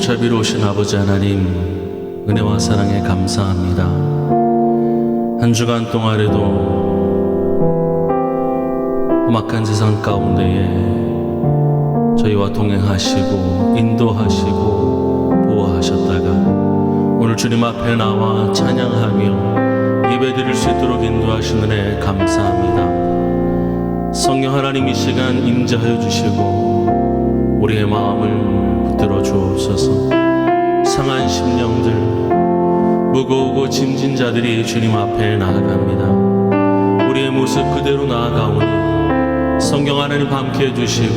자비로우신 아버지 하나님, 은혜와 사랑에 감사합니다. 한 주간 동안에도 험악한 세상 가운데에 저희와 동행하시고 인도하시고 보호하셨다가 오늘 주님 앞에 나와 찬양하며 예배드릴 수 있도록 인도하신 은혜 감사합니다. 성령 하나님, 이 시간 임재하여 주시고 우리의 마음을 붙들어 주옵소서. 상한 심령들, 무거우고 짐진 자들이 주님 앞에 나아갑니다. 우리의 모습 그대로 나아가오니 성령 하나님 함께해 주시고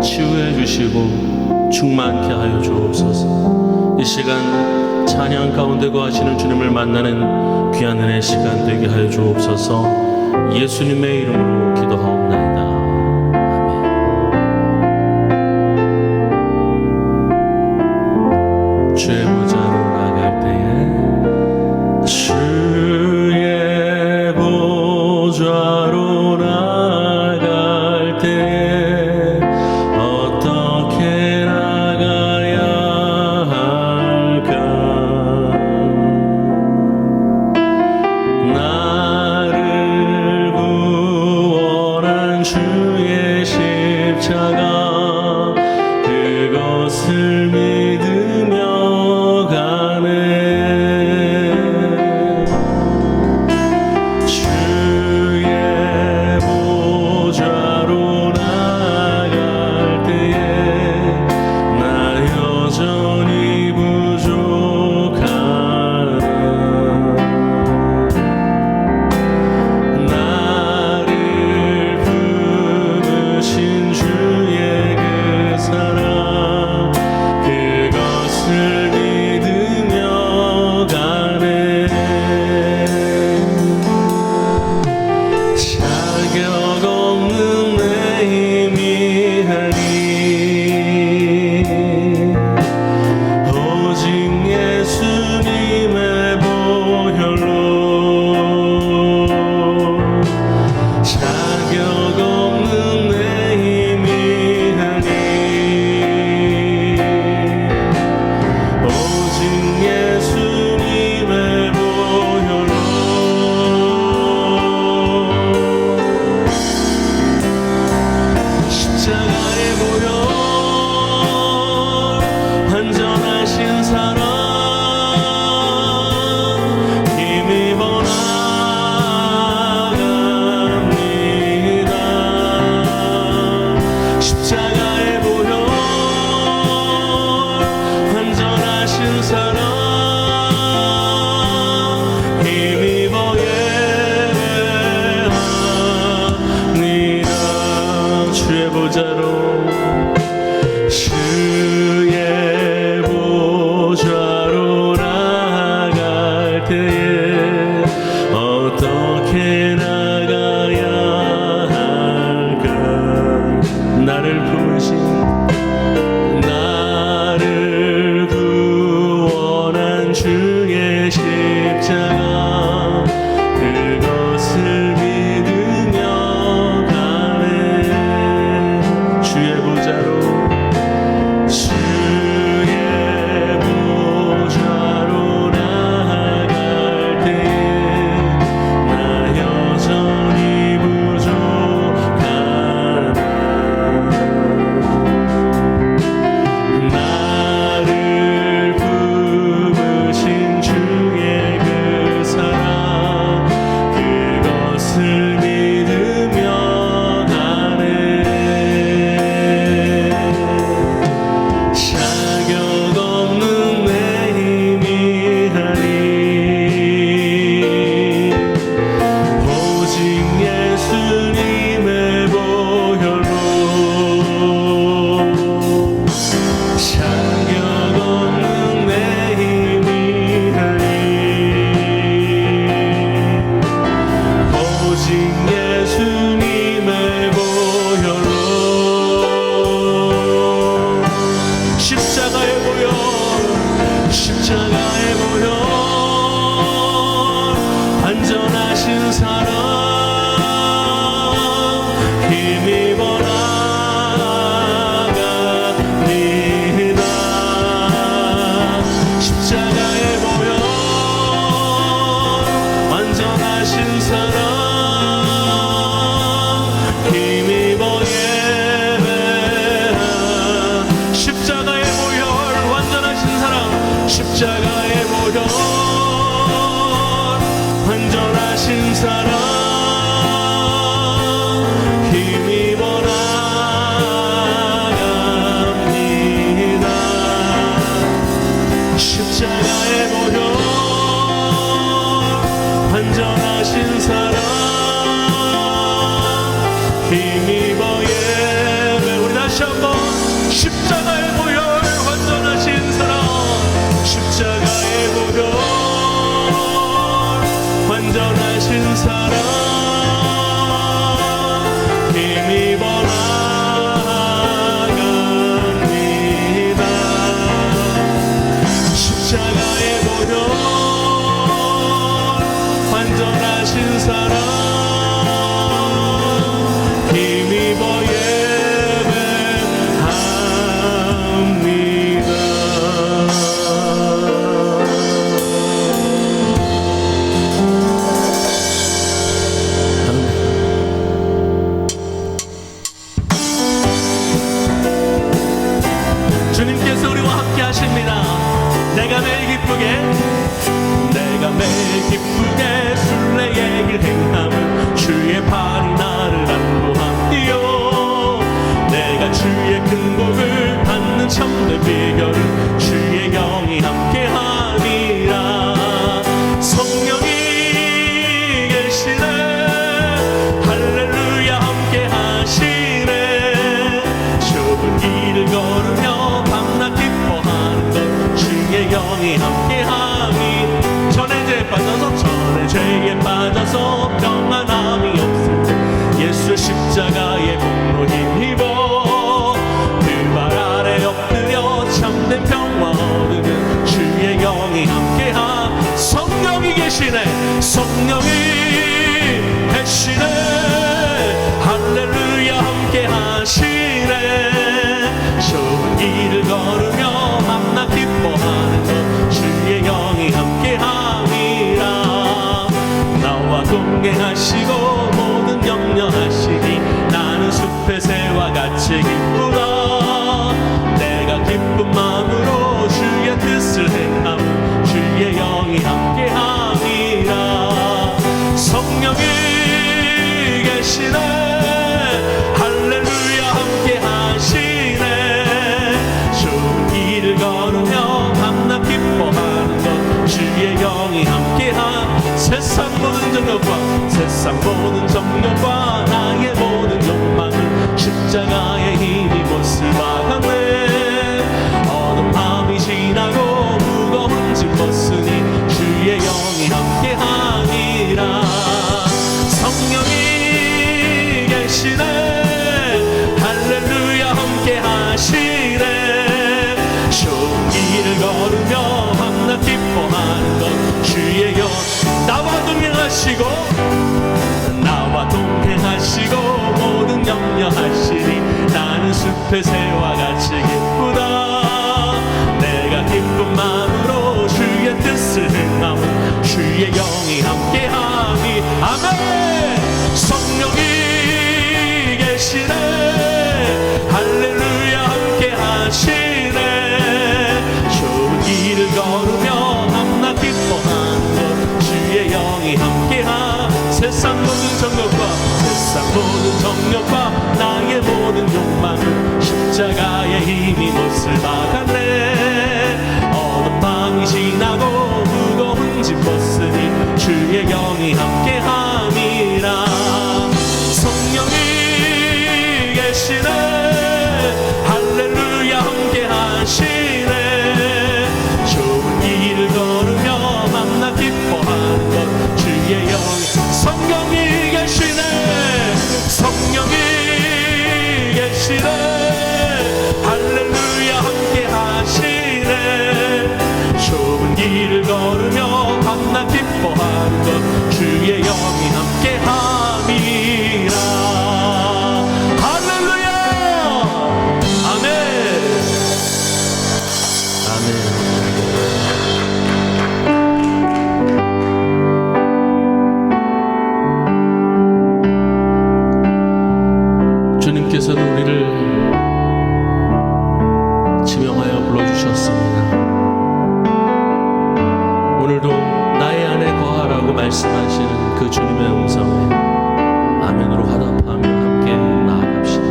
치유해 주시고 충만케 하여 주옵소서. 이 시간 찬양 가운데 거하시는 주님을 만나는 귀한 은혜 시간 되게 하여 주옵소서. 예수님의 이름으로 기도하옵나이다. 주의 보좌로 나갈 때에 주의 보좌로 나갈 때에 어떻게 나가야 할까? 나를 구원한 주의 십자가 그것을 믿으며 주의 보좌로 나갈 때에 어떻게 나가야 할까? 나를 구원한 주의 십자가 그것을 믿으며 가네. 주의 보좌로 나갈 때에 나 여전히 부족하다. 나를 품으신 주의 그 사랑 그것을 믿으며 가네. 자격 없는 내 힘이 아니 오직 예수님의 보혈로 자격 없는 내 힘이 아니 오직 예수님의 보혈로 십자가의 보혈 안전하신 사랑 힘입어 나갑니다. 보혈 완전하신 사랑 힘입어 나갑니다. 십자가의 보혈 완전하신 사랑 힘입어 예배. 우리 다시 한번 십자가의 보혈 완전하신 사랑 십자가의 보혈 완전하신 사랑 힘입어 나갑니다. 십자가의 보혈 완전하신 사랑 힘입어 예배합니다. 주님께서 우리와 함께 하십니다. 내가 매일 기쁘게 순례의 길 행함은 주의 팔이 나를 안보함이요. 내가 주의 큰 복을 받는 참된 비결은 주의 영이 함께하니라. 성령이 계시네 할렐루야 함께하시네. 좁은 길을 걸으며 밤낮 기뻐하는 것 주의 영이 함께하니. 전에 죄에 빠져서 평안함이 없을 때 예수의 십자가의 공로 힘입어 그 발 아래 엎드려 참된 평화 얻으는 주의 영이 함께하. 성령이 계시네 성령이 계시네 할렐루야 함께하시네. 좁은 길을 걸으며 밤낮 기뻐하는 것 주의 영이 함께함이라. 나와 동행하시고 모든 염려하시니 나는 숲의 새와 같이 기쁘다. 내가 기쁜 마음으로 주의 뜻을 행함 주의 영이 함께함이라. 성령이 계시네 할렐루야 함께하시네. 좁은 길을 걸으며 밤낮 기뻐하는 것 주의 영이 함께하. 세상 모든 정욕과 나의 모든 욕망은 십자가의 힘이 못을 박았네. 어두운 밤이 지나고 무거운 짐 벗으니 주의 영이 함께하니라. 성령이 계시네 할렐루야 함께하시네. 좁은 길을 걸으며 밤낮 기뻐하는 것 주의 영. 나와 동행하시고 모든 염려하시니 나는 숲의 새와 같이 기쁘다. 내가 기쁜 마음으로 주의 뜻을 행하고 주의 영이 함께하니. 아멘. 성령이 계시네 할렐루야 함께하시네. 좁은 길을 걸으며 밤낮 기뻐하는 것 주의 영이 함께하. 세상 모든 정욕과 나의 모든 욕망은 십자가의 힘이 못을 박았네. 어두운 밤이 지나고 무거운 짐 벗으니 주의 영이 함께함이라. 성령이 계시네 할렐루야 함께하시네. 좁은 길을 걸으며 밤낮 기뻐하는 것 주의 영이. 성령이 계시네 성령이 계시네 할렐루야 함께하시네. 좁은 길을 걸으며 밤낮 기뻐하는 것 주의 영이 함께함이라. 할렐루야. 아멘. 아멘. 주님께서는 우리를 지명하여 불러주셨습니다. 오늘도 나의 안에 거하라고 말씀하시는 그 주님의 음성에 아멘으로 화답하며 함께 나아갑시다.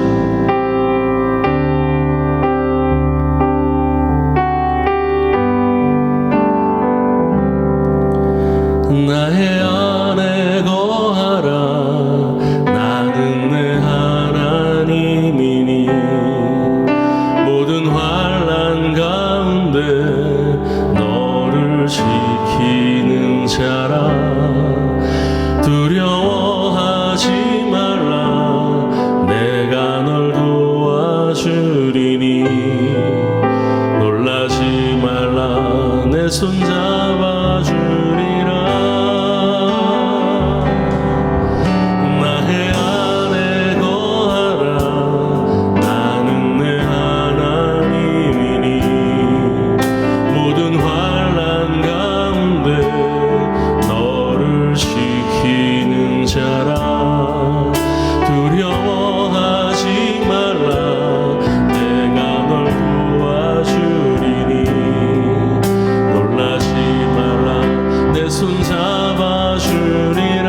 나의 안에 거하라. 나는 내 하나님이니 모든 환난 가운데 너를 지키는 자라. 두려워하지 말라. 내가 널 도와주리니 놀라지 말라. 내 손 잡아주리라. 나의 안에 거하라. 나는 내 하나님이니 모든 환난 가운데 너를 지키는 자라. 두려워하지 말라. 내가 널 도와주리니 놀라지 말라. 내 손 잡아주리라.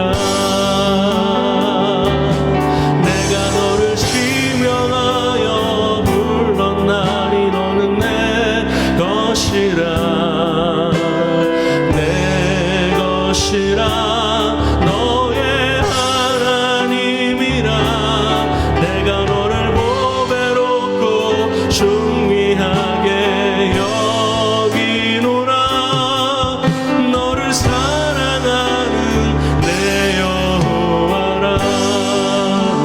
내가 너를 지명하여 불렀나니 너는 내 것이라. 내 것이라. 너의 하나님이라. 내가 너를 보배롭고 존귀하게 여기노라. 너를 사랑하는 내 여호와라.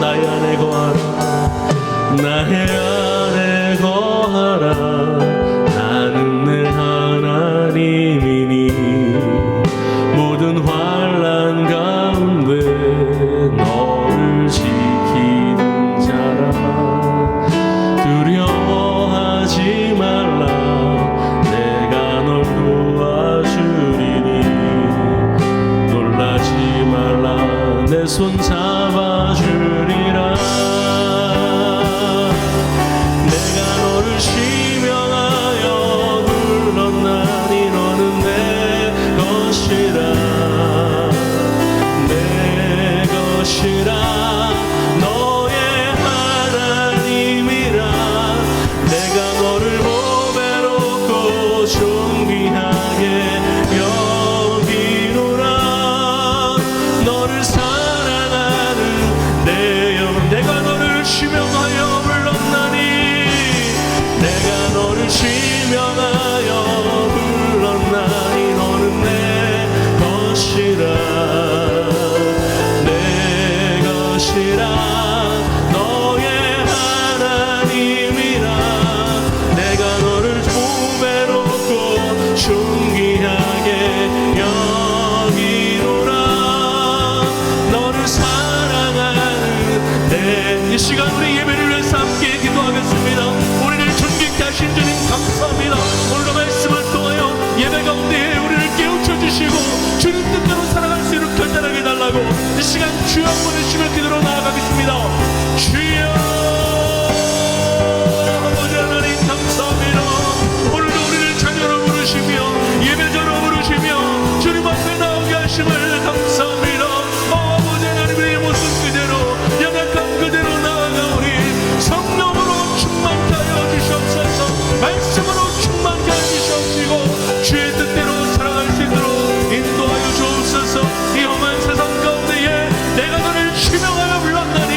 나의 안에 거하라. 나의 안에 거하라. 나는 내 하나님이니 모든 환난 가운데 너를 지키는 자라. 두려워하지 말라. 내가 널 도와주리니 놀라지 말라. 내 손 잡아주리라. 내가 너를 지명하여 불렀나니 너는 내 것이라. 내 것이라. 너의 하나님이라. 내가 너를 보배롭고 존귀하게 여기노라. 너를 사랑하는 내 영. 내가 너를 지명하여 불렀나니 내가 너를 지명하여 불렀나니 너는 내 것이라. 내 것이라. 너의 하나님이라. 내가 너를 보배롭고 존귀하게 여기노라. 너를 사랑하는 이 시간 우리 예배를 위해서 함께 기도하겠습니다. 우리를 존귀케 하신 주님 감사합니다. 오늘의 말씀을 통하여 예배 가운데 우리를 깨우쳐 주시고 주님 뜻대로 살아갈 수 있도록 결단하게 해달라고 이 시간 주여 한번 외치며 기도로 나아가겠습니다. 주여 아버지 하나님 감사합니다. 오늘도 우리를 자녀로 부르시며 예배자로 부르시며 주님 앞에 나오게 하심을 감사합니다. 아버지 하나님의 모습 그대로 연약함 그대로 나아가오니 성령으로 충만케 하여 주시옵소서. 말씀으로 충만케 하여 주시옵시고 주의 뜻대로 살아갈 수 있도록 인도하여 주옵소서. 이 험한 세상 가운데에 내가 너를 지명하여 불렀나니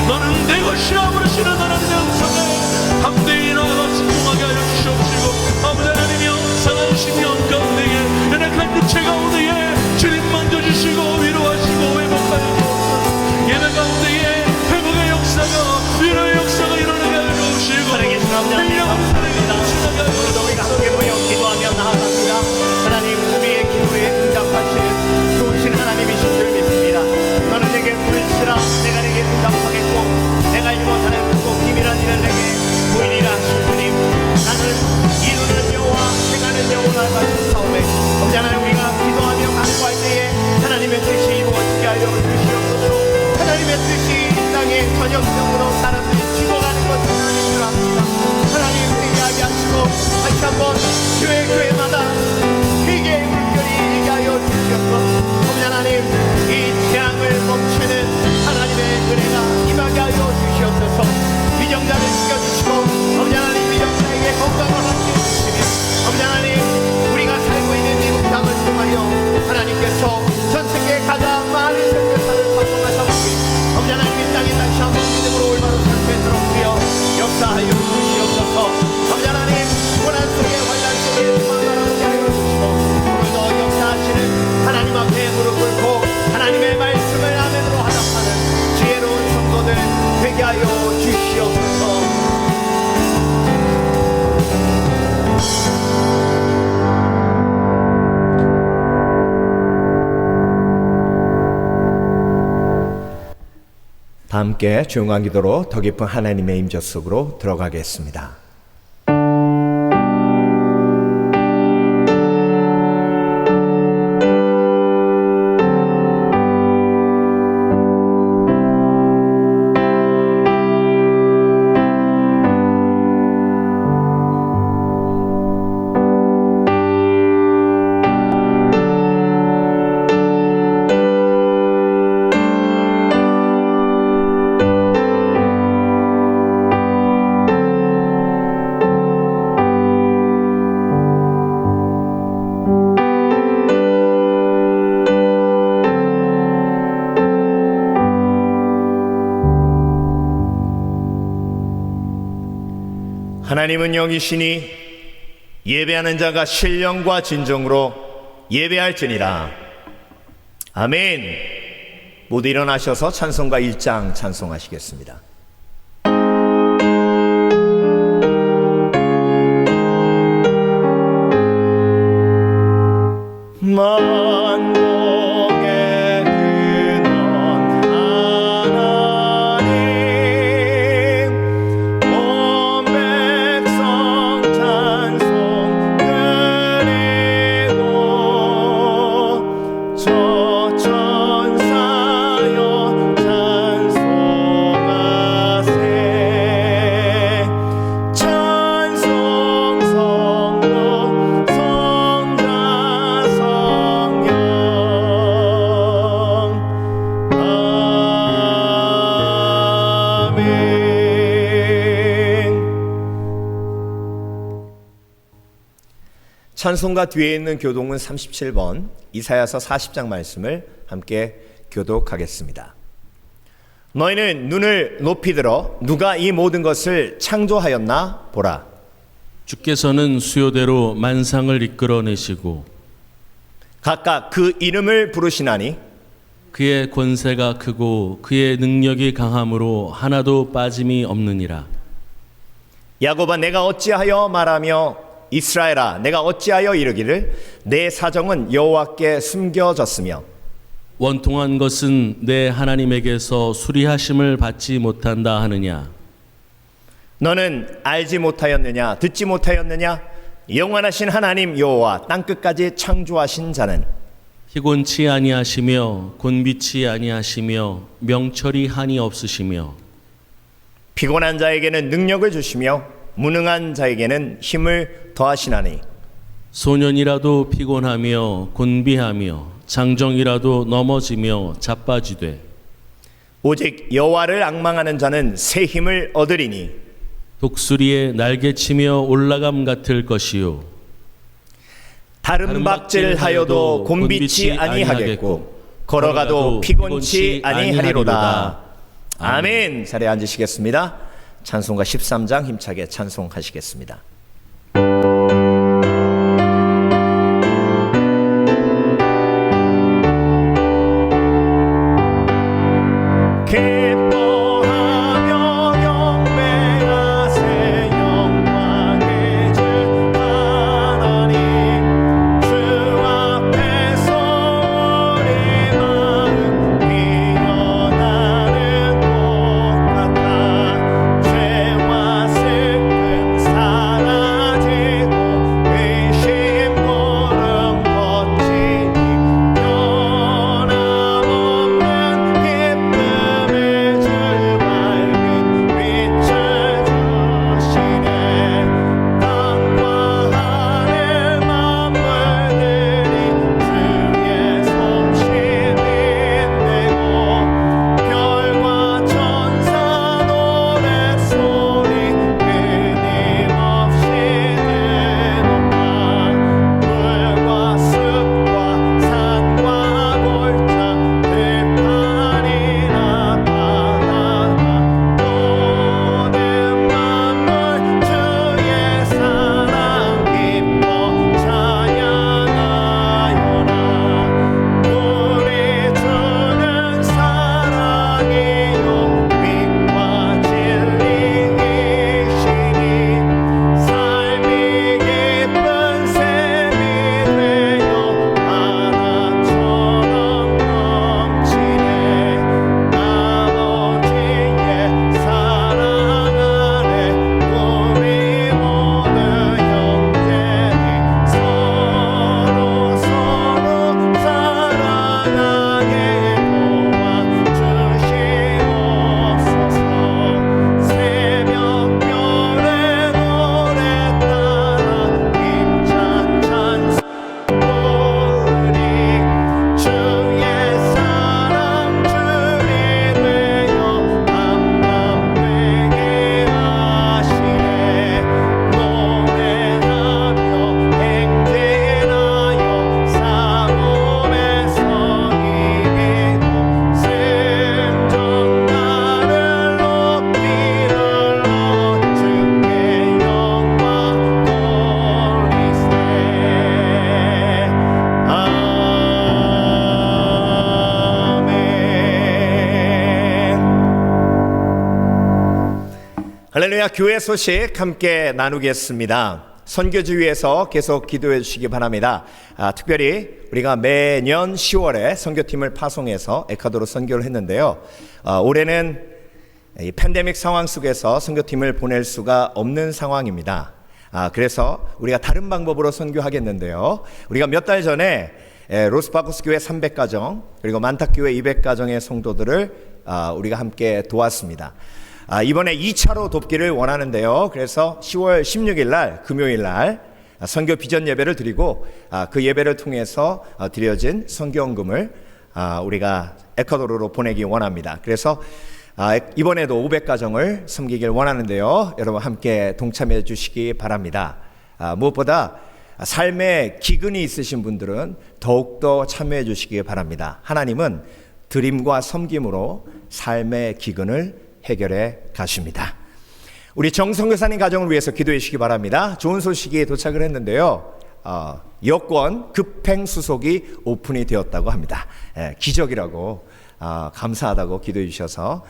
너는 내 것이라 부르시는 하나님의 음성에 함대히 나아가 순종하게 하여 주시옵시고 아버지 하나님이여 상한 심령 가운데에 연약한 육체 가운데에 주님 만져주시옵소서. 함께 조용한 기도로 더 깊은 하나님의 임재 속으로 들어가겠습니다. 하나님은 영이시니 예배하는 자가 신령과 진정으로 예배할지니라. 아멘. 모두 일어나셔서 찬송가 1장 찬송하시겠습니다. 만국의 근원 하나님, 온 백성 찬송 드리고 저 천사여 찬송하세. 찬송 성부 성자 성령 아멘. 찬송가 뒤에 있는 교독은 37번 이사야서 40장 말씀을 함께 교독하겠습니다. 너희는 눈을 높이 들어 누가 이 모든 것을 창조하였나 보라. 주께서는 수요대로 만상을 이끌어내시고 각각 그 이름을 부르시나니 그의 권세가 크고 그의 능력이 강함으로 하나도 빠짐이 없느니라. 야곱아 내가 어찌하여 말하며 이스라엘아 내가 어찌하여 이르기를 내 사정은 여호와께 숨겨졌으며 원통한 것은 내 하나님에게서 수리하심을 받지 못한다 하느냐. 너는 알지 못하였느냐 듣지 못하였느냐 영원하신 하나님 여호와 땅끝까지 창조하신 자는 희곤치 아니하시며 곤비치 아니하시며 명철이 한이 없으시며 피곤한 자에게는 능력을 주시며 무능한 자에게는 힘을 더하시나니 소년이라도 피곤하며 곤비하며 장정이라도 넘어지며 자빠지되 오직 여호와를 앙망하는 자는 새 힘을 얻으리니 독수리의 날개치며 올라감 같을 것이요 다른 박질하여도 곤비치 아니하겠고 걸어가도 피곤치 아니하리로다. 아멘. 자리에 앉으시겠습니다. 찬송가 13장 힘차게 찬송하시겠습니다. 기뻐하며 경배하세 영광의 주 하나님 주 앞에서 우리 마음 피어나는 꽃 같아 죄와 슬픈 사랑 할렐루야, 교회 소식 함께 나누겠습니다. 선교지위에서 계속 기도해 주시기 바랍니다. 특별히 우리가 매년 10월에 선교팀을 파송해서 에콰도르 선교를 했는데요. 올해는 이 팬데믹 상황 속에서 선교팀을 보낼 수가 없는 상황입니다. 그래서 우리가 다른 방법으로 선교하겠는데요. 우리가 몇 달 전에 로스바코스 교회 300가정 그리고 만탁교회 200가정의 성도들을 우리가 함께 도왔습니다. 이번에 2차로 돕기를 원하는데요. 그래서 10월 16일 날 금요일 날 선교 비전 예배를 드리고 그 예배를 통해서 드려진 선교헌금을 우리가 에콰도르로 보내기 원합니다. 그래서 이번에도 500가정을 섬기길 원하는데요. 여러분 함께 동참해 주시기 바랍니다. 무엇보다 삶에 기근이 있으신 분들은 더욱더 참여해 주시기 바랍니다. 하나님은 드림과 섬김으로 삶의 기근을 해결해 가십니다. 우리 정선교사님 가정을 위해서 기도해 주시기 바랍니다. 좋은 소식이 도착을 했는데요. 여권 급행수속이 오픈이 되었다고 합니다. 기적이라고 감사하다고 기도해 주셔서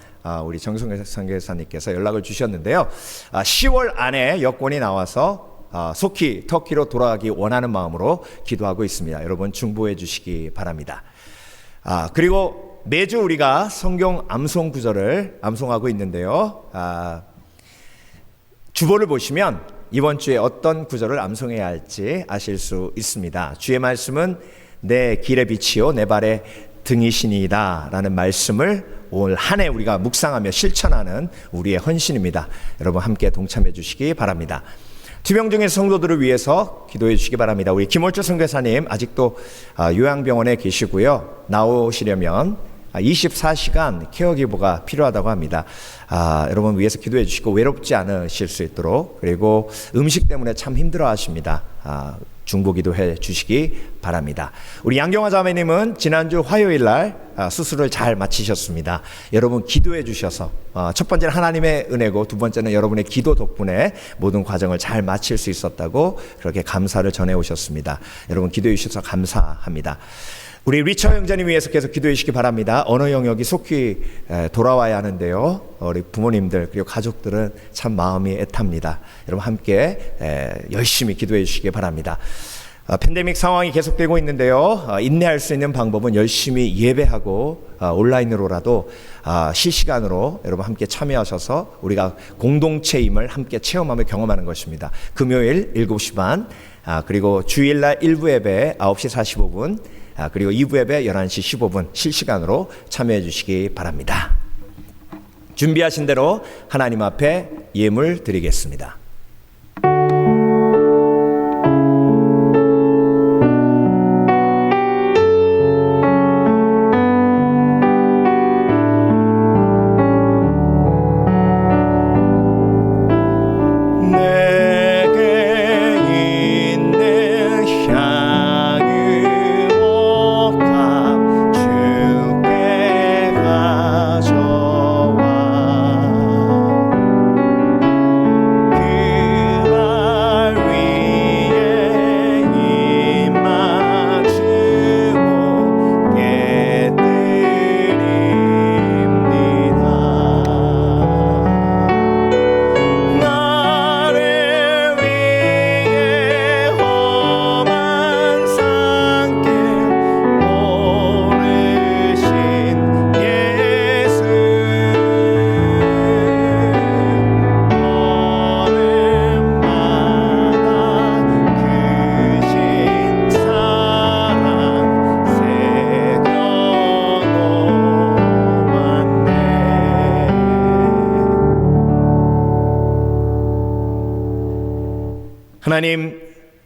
우리 정선교사님께서 연락을 주셨는데요. 10월 안에 여권이 나와서 속히 터키로 돌아가기 원하는 마음으로 기도하고 있습니다. 여러분 중보해 주시기 바랍니다. 그리고 매주 우리가 성경 암송 구절을 암송하고 있는데요. 주보를 보시면 이번 주에 어떤 구절을 암송해야 할지 아실 수 있습니다. 주의 말씀은 내 길의 빛이요 내 발의 등이시니이다 라는 말씀을 올 한 해 우리가 묵상하며 실천하는 우리의 헌신입니다. 여러분 함께 동참해 주시기 바랍니다. 투병 중인 성도들을 위해서 기도해 주시기 바랍니다. 우리 김월주 선교사님 아직도 요양병원에 계시고요. 나오시려면 24시간 케어기부가 필요하다고 합니다. 여러분 위해서 기도해 주시고 외롭지 않으실 수 있도록, 그리고 음식 때문에 참 힘들어 하십니다. 중보 기도해 주시기 바랍니다. 우리 양경화 자매님은 지난주 화요일 날 수술을 잘 마치셨습니다. 여러분 기도해 주셔서 첫 번째는 하나님의 은혜고 두 번째는 여러분의 기도 덕분에 모든 과정을 잘 마칠 수 있었다고 그렇게 감사를 전해 오셨습니다. 여러분 기도해 주셔서 감사합니다. 우리 리처 형제님 위해서 계속 기도해 주시기 바랍니다. 언어 영역이 속히 돌아와야 하는데요. 우리 부모님들 그리고 가족들은 참 마음이 애탑니다. 여러분 함께 열심히 기도해 주시기 바랍니다. 팬데믹 상황이 계속되고 있는데요. 인내할 수 있는 방법은 열심히 예배하고 온라인으로라도 실시간으로 여러분 함께 참여하셔서 우리가 공동체임을 함께 체험하며 경험하는 것입니다. 금요일 7시 반 그리고 주일날 1부 예배 9시 45분 그리고 2부 예배 11시 15분 실시간으로 참여해 주시기 바랍니다. 준비하신 대로 하나님 앞에 예물 드리겠습니다. 하나님,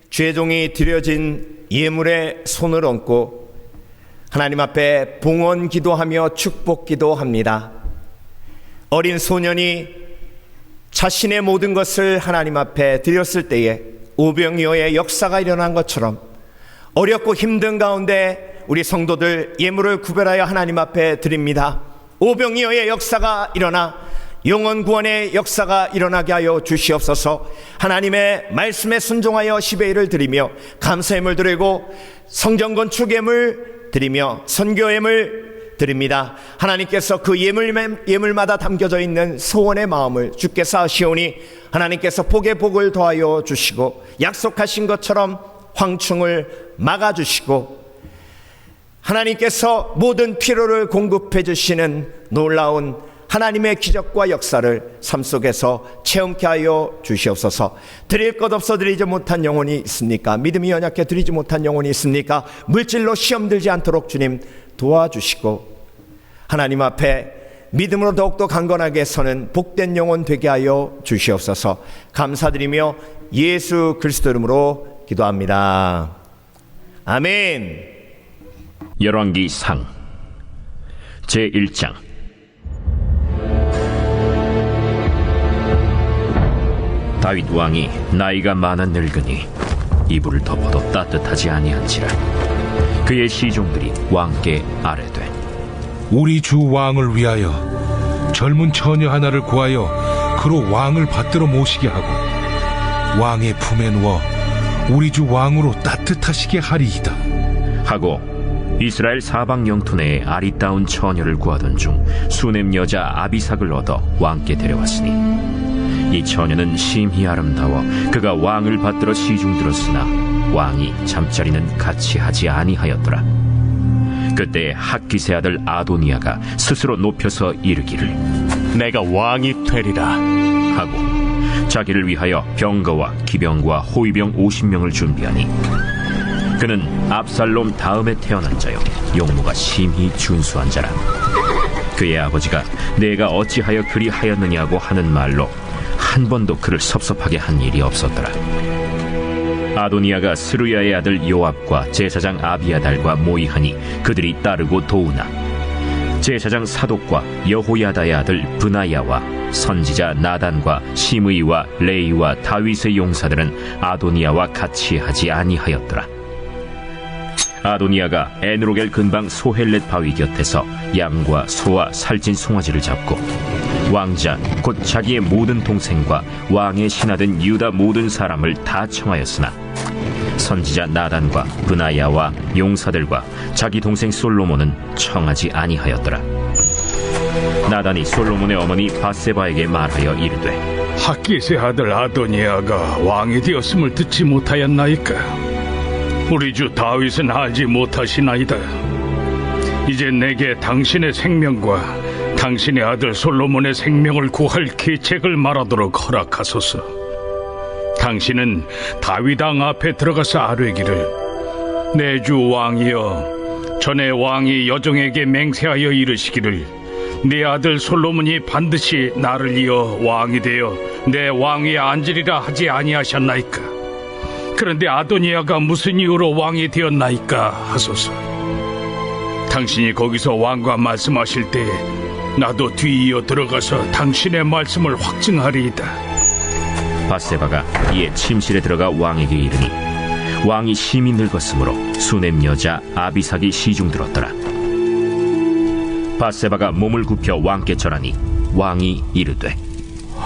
주의 종이 드려진 예물에 손을 얹고 하나님 앞에 봉헌 기도하며 축복 기도합니다. 어린 소년이 자신의 모든 것을 하나님 앞에 드렸을 때에 오병이어의 역사가 일어난 것처럼 어렵고 힘든 가운데 우리 성도들 예물을 구별하여 하나님 앞에 드립니다. 오병이어의 역사가 일어나 영원 구원의 역사가 일어나게 하여 주시옵소서. 하나님의 말씀에 순종하여 10의 1을 드리며 감사예물 드리고 성전 건축예물 드리며 선교예물 드립니다. 하나님께서 그 예물마다 담겨져 있는 소원의 마음을 주께서 아시오니 하나님께서 복에 복을 더하여 주시고 약속하신 것처럼 황충을 막아주시고 하나님께서 모든 필요를 공급해 주시는 놀라운 하나님의 기적과 역사를 삶 속에서 체험케 하여 주시옵소서. 드릴 것 없어 드리지 못한 영혼이 있습니까? 믿음이 연약해 드리지 못한 영혼이 있습니까? 물질로 시험 들지 않도록 주님 도와주시고 하나님 앞에 믿음으로 더욱더 강건하게 서는 복된 영혼 되게 하여 주시옵소서. 감사드리며 예수 그리스도 이름으로 기도합니다. 아멘. 열왕기상 제1장. 다윗 왕이 나이가 많아 늙으니 이불을 덮어도 따뜻하지 아니한지라 그의 시종들이 왕께 아뢰되 우리 주 왕을 위하여 젊은 처녀 하나를 구하여 그로 왕을 받들어 모시게 하고 왕의 품에 누워 우리 주 왕으로 따뜻하시게 하리이다 하고 이스라엘 사방 영토 내에 아리따운 처녀를 구하던 중 수넴 여자 아비삭을 얻어 왕께 데려왔으니 이 처녀는 심히 아름다워 그가 왕을 받들어 시중들었으나 왕이 잠자리는 같이 하지 아니하였더라. 그때 핫기세 아들 아도니아가 스스로 높여서 이르기를 내가 왕이 되리라 하고 자기를 위하여 병거와 기병과 호위병 50명을 준비하니 그는 압살롬 다음에 태어난 자요 용모가 심히 준수한 자라. 그의 아버지가 내가 어찌하여 그리 하였느냐고 하는 말로 한 번도 그를 섭섭하게 한 일이 없었더라. 아도니아가 스루야의 아들 요압과 제사장 아비아달과 모이하니 그들이 따르고 도우나 제사장 사독과 여호야다의 아들 브나야와 선지자 나단과 시므이와 레이와 다윗의 용사들은 아도니아와 같이 하지 아니하였더라. 아도니아가 에누로겔 근방 소헬렛 바위 곁에서 양과 소와 살찐 송아지를 잡고 왕자 곧 자기의 모든 동생과 왕의 신하된 유다 모든 사람을 다 청하였으나 선지자 나단과 브나야와 용사들과 자기 동생 솔로몬은 청하지 아니하였더라. 나단이 솔로몬의 어머니 바세바에게 말하여 이르되 핫기세 아들 아도니아가 왕이 되었음을 듣지 못하였나이까? 우리 주 다윗은 알지 못하시나이다. 이제 내게 당신의 생명과 당신의 아들 솔로몬의 생명을 구할 계책을 말하도록 허락하소서. 당신은 다윗 왕 앞에 들어가서 아뢰기를 내 주 왕이여 전에 왕이 여종에게 맹세하여 이르시기를 네 아들 솔로몬이 반드시 나를 이어 왕이 되어 내 왕위에 앉으리라 하지 아니하셨나이까? 그런데 아도니아가 무슨 이유로 왕이 되었나이까 하소서. 당신이 거기서 왕과 말씀하실 때에 나도 뒤이어 들어가서 당신의 말씀을 확증하리이다. 바세바가 이에 침실에 들어가 왕에게 이르니 왕이 심히 늙었으므로 수넴 여자 아비삭이 시중들었더라. 바세바가 몸을 굽혀 왕께 절하니 왕이 이르되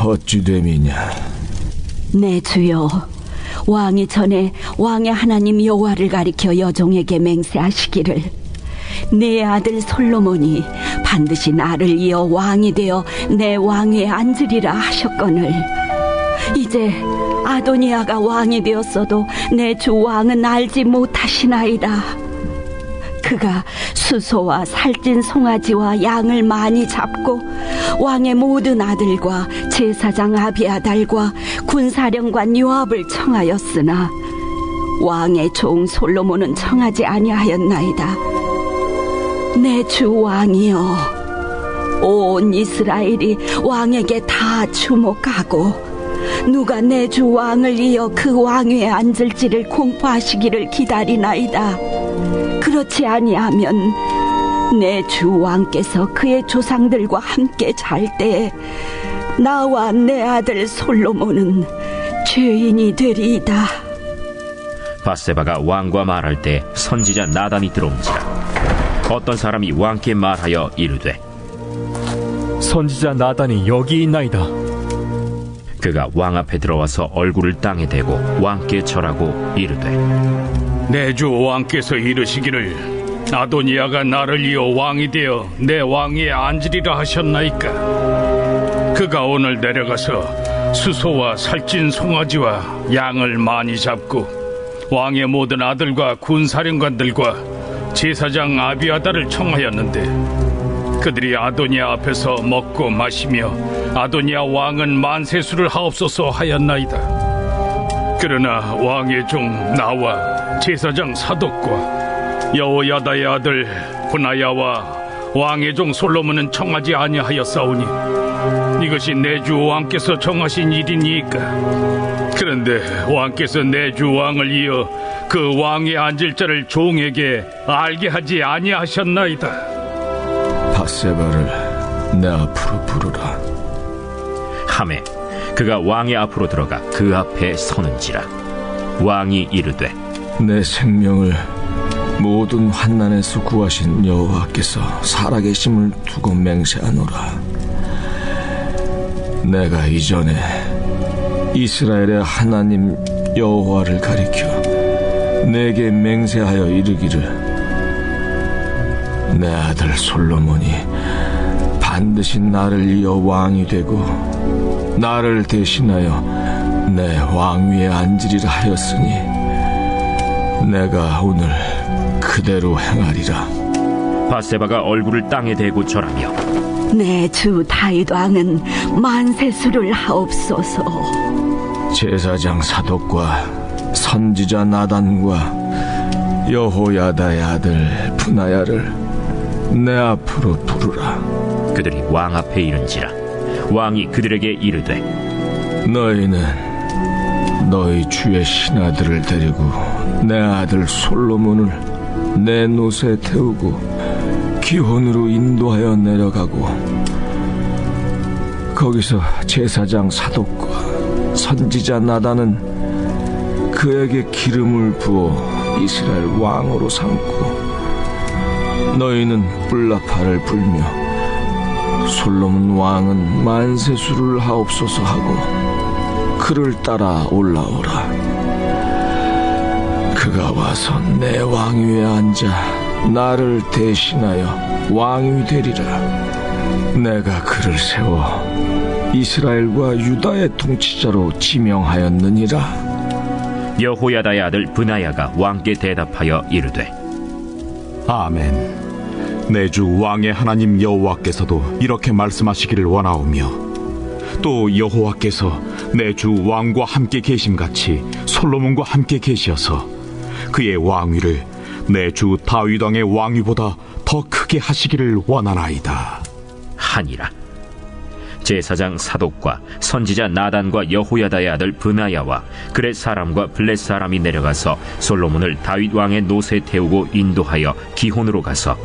어찌 됨이냐? 내 주여, 왕이 전에 왕의 하나님 여호와를 가리켜 여종에게 맹세하시기를 내 아들 솔로몬이 반드시 나를 이어 왕이 되어 내 왕위에 앉으리라 하셨거늘 이제 아도니아가 왕이 되었어도 내 주 왕은 알지 못하시나이다. 그가 수소와 살찐 송아지와 양을 많이 잡고 왕의 모든 아들과 제사장 아비아달과 군사령관 요압을 청하였으나 왕의 종 솔로몬은 청하지 아니하였나이다. 내 주 왕이여, 온 이스라엘이 왕에게 다 주목하고 누가 내 주 왕을 이어 그 왕위에 앉을지를 공포하시기를 기다리나이다. 그렇지 아니하면 내 주 왕께서 그의 조상들과 함께 잘 때에 나와 내 아들 솔로몬은 죄인이 되리이다. 바세바가 왕과 말할 때 선지자 나단이 들어온지라. 어떤 사람이 왕께 말하여 이르되 선지자 나단이 여기 있나이다. 그가 왕 앞에 들어와서 얼굴을 땅에 대고 왕께 절하고 이르되 내 주 왕께서 이르시기를 아도니아가 나를 이어 왕이 되어 내 왕위에 앉으리라 하셨나이까. 그가 오늘 내려가서 수소와 살찐 송아지와 양을 많이 잡고 왕의 모든 아들과 군사령관들과 제사장 아비아다를 청하였는데 그들이 아도니아 앞에서 먹고 마시며 아도니아 왕은 만세수를 하옵소서 하였나이다. 그러나 왕의 종 나와 제사장 사독과 여호야다의 아들 브나야와 왕의 종 솔로몬은 청하지 아니하였사오니 이것이 내 주 왕께서 정하신 일이니까. 그런데 왕께서 내 주 왕을 이어 그 왕에 앉을 자를 종에게 알게 하지 아니하셨나이다. 바세바를 내 앞으로 부르라. 하매 그가 왕의 앞으로 들어가 그 앞에 서는지라. 왕이 이르되 내 생명을 모든 환난에서 구하신 여호와께서 살아계심을 두고 맹세하노라. 내가 이전에 이스라엘의 하나님 여호와를 가리켜 내게 맹세하여 이르기를 내 아들 솔로몬이 반드시 나를 이어 왕이 되고 나를 대신하여 내 왕위에 앉으리라 하였으니 내가 오늘 그대로 행하리라. 바세바가 얼굴을 땅에 대고 절하며 내 주 다윗 왕은 만세수를 하옵소서. 제사장 사독과 선지자 나단과 여호야다의 아들 브나야를 내 앞으로 부르라. 그들이 왕 앞에 이른지라. 왕이 그들에게 이르되 너희는 너희 주의 신하들을 데리고 내 아들 솔로몬을 내 노새 태우고 기혼으로 인도하여 내려가고 거기서 제사장 사독과 선지자 나단은 그에게 기름을 부어 이스라엘 왕으로 삼고 너희는 뿔나팔을 불며 솔로몬 왕은 만세수를 하옵소서 하고 그를 따라 올라오라. 그가 와서 내 왕위에 앉아 나를 대신하여 왕이 되리라. 내가 그를 세워 이스라엘과 유다의 통치자로 지명하였느니라. 여호야다의 아들 브나야가 왕께 대답하여 이르되 아멘. 내 주 왕의 하나님 여호와께서도 이렇게 말씀하시기를 원하오며 또 여호와께서 내 주 왕과 함께 계심같이 솔로몬과 함께 계시어서 그의 왕위를 내 주 다윗 왕의 왕위보다 더 크게 하시기를 원하나이다 하니라. 제사장 사독과 선지자 나단과 여호야다의 아들 브나야와 그렛 사람과 블렛 사람이 내려가서 솔로몬을 다윗 왕의 노새에 태우고 인도하여 기혼으로 가서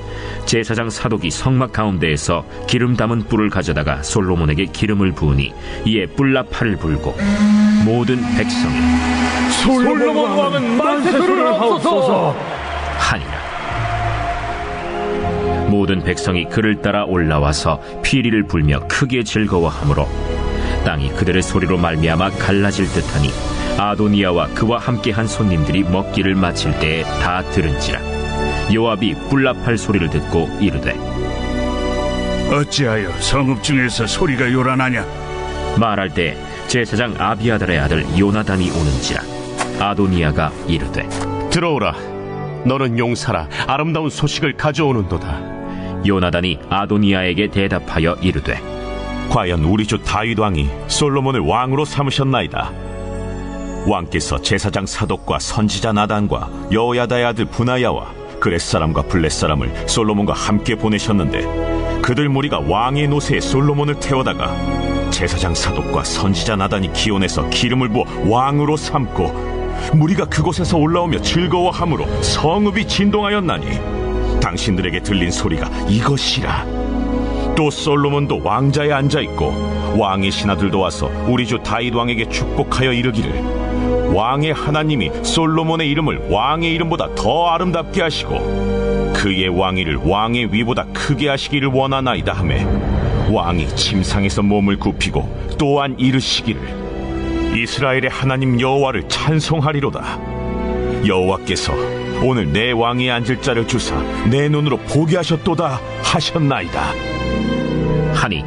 제사장 사독이 성막 가운데에서 기름 담은 뿔을 가져다가 솔로몬에게 기름을 부으니 이에 뿔나팔을 불고 모든 백성이 솔로몬 왕은 만세수를 하옵소서 하니라. 모든 백성이 그를 따라 올라와서 피리를 불며 크게 즐거워하므로 땅이 그들의 소리로 말미암아 갈라질 듯하니 아도니아와 그와 함께한 손님들이 먹기를 마칠 때에 다 들은지라. 요압이 뿔나팔 소리를 듣고 이르되 어찌하여 성읍 중에서 소리가 요란하냐. 말할 때 제사장 아비아달의 아들 요나단이 오는지라. 아도니아가 이르되 들어오라. 너는 용사라 아름다운 소식을 가져오는도다. 요나단이 아도니아에게 대답하여 이르되 과연 우리 주 다윗 왕이 솔로몬을 왕으로 삼으셨나이다. 왕께서 제사장 사독과 선지자 나단과 여호야다의 아들 브나야와 그렛 사람과 블렛 사람을 솔로몬과 함께 보내셨는데 그들 무리가 왕의 노새에 솔로몬을 태워다가 제사장 사독과 선지자 나단이 기온에서 기름을 부어 왕으로 삼고 무리가 그곳에서 올라오며 즐거워함으로 성읍이 진동하였나니 당신들에게 들린 소리가 이것이라. 또 솔로몬도 왕자에 앉아있고 왕의 신하들도 와서 우리 주 다윗 왕에게 축복하여 이르기를 왕의 하나님이 솔로몬의 이름을 왕의 이름보다 더 아름답게 하시고 그의 왕위를 왕의 위보다 크게 하시기를 원하나이다 하매 왕이 침상에서 몸을 굽히고 또한 이르시기를 이스라엘의 하나님 여호와를 찬송하리로다. 여호와께서 오늘 내 왕위에 앉을 자를 주사 내 눈으로 보게 하셨도다 하셨나이다. 하니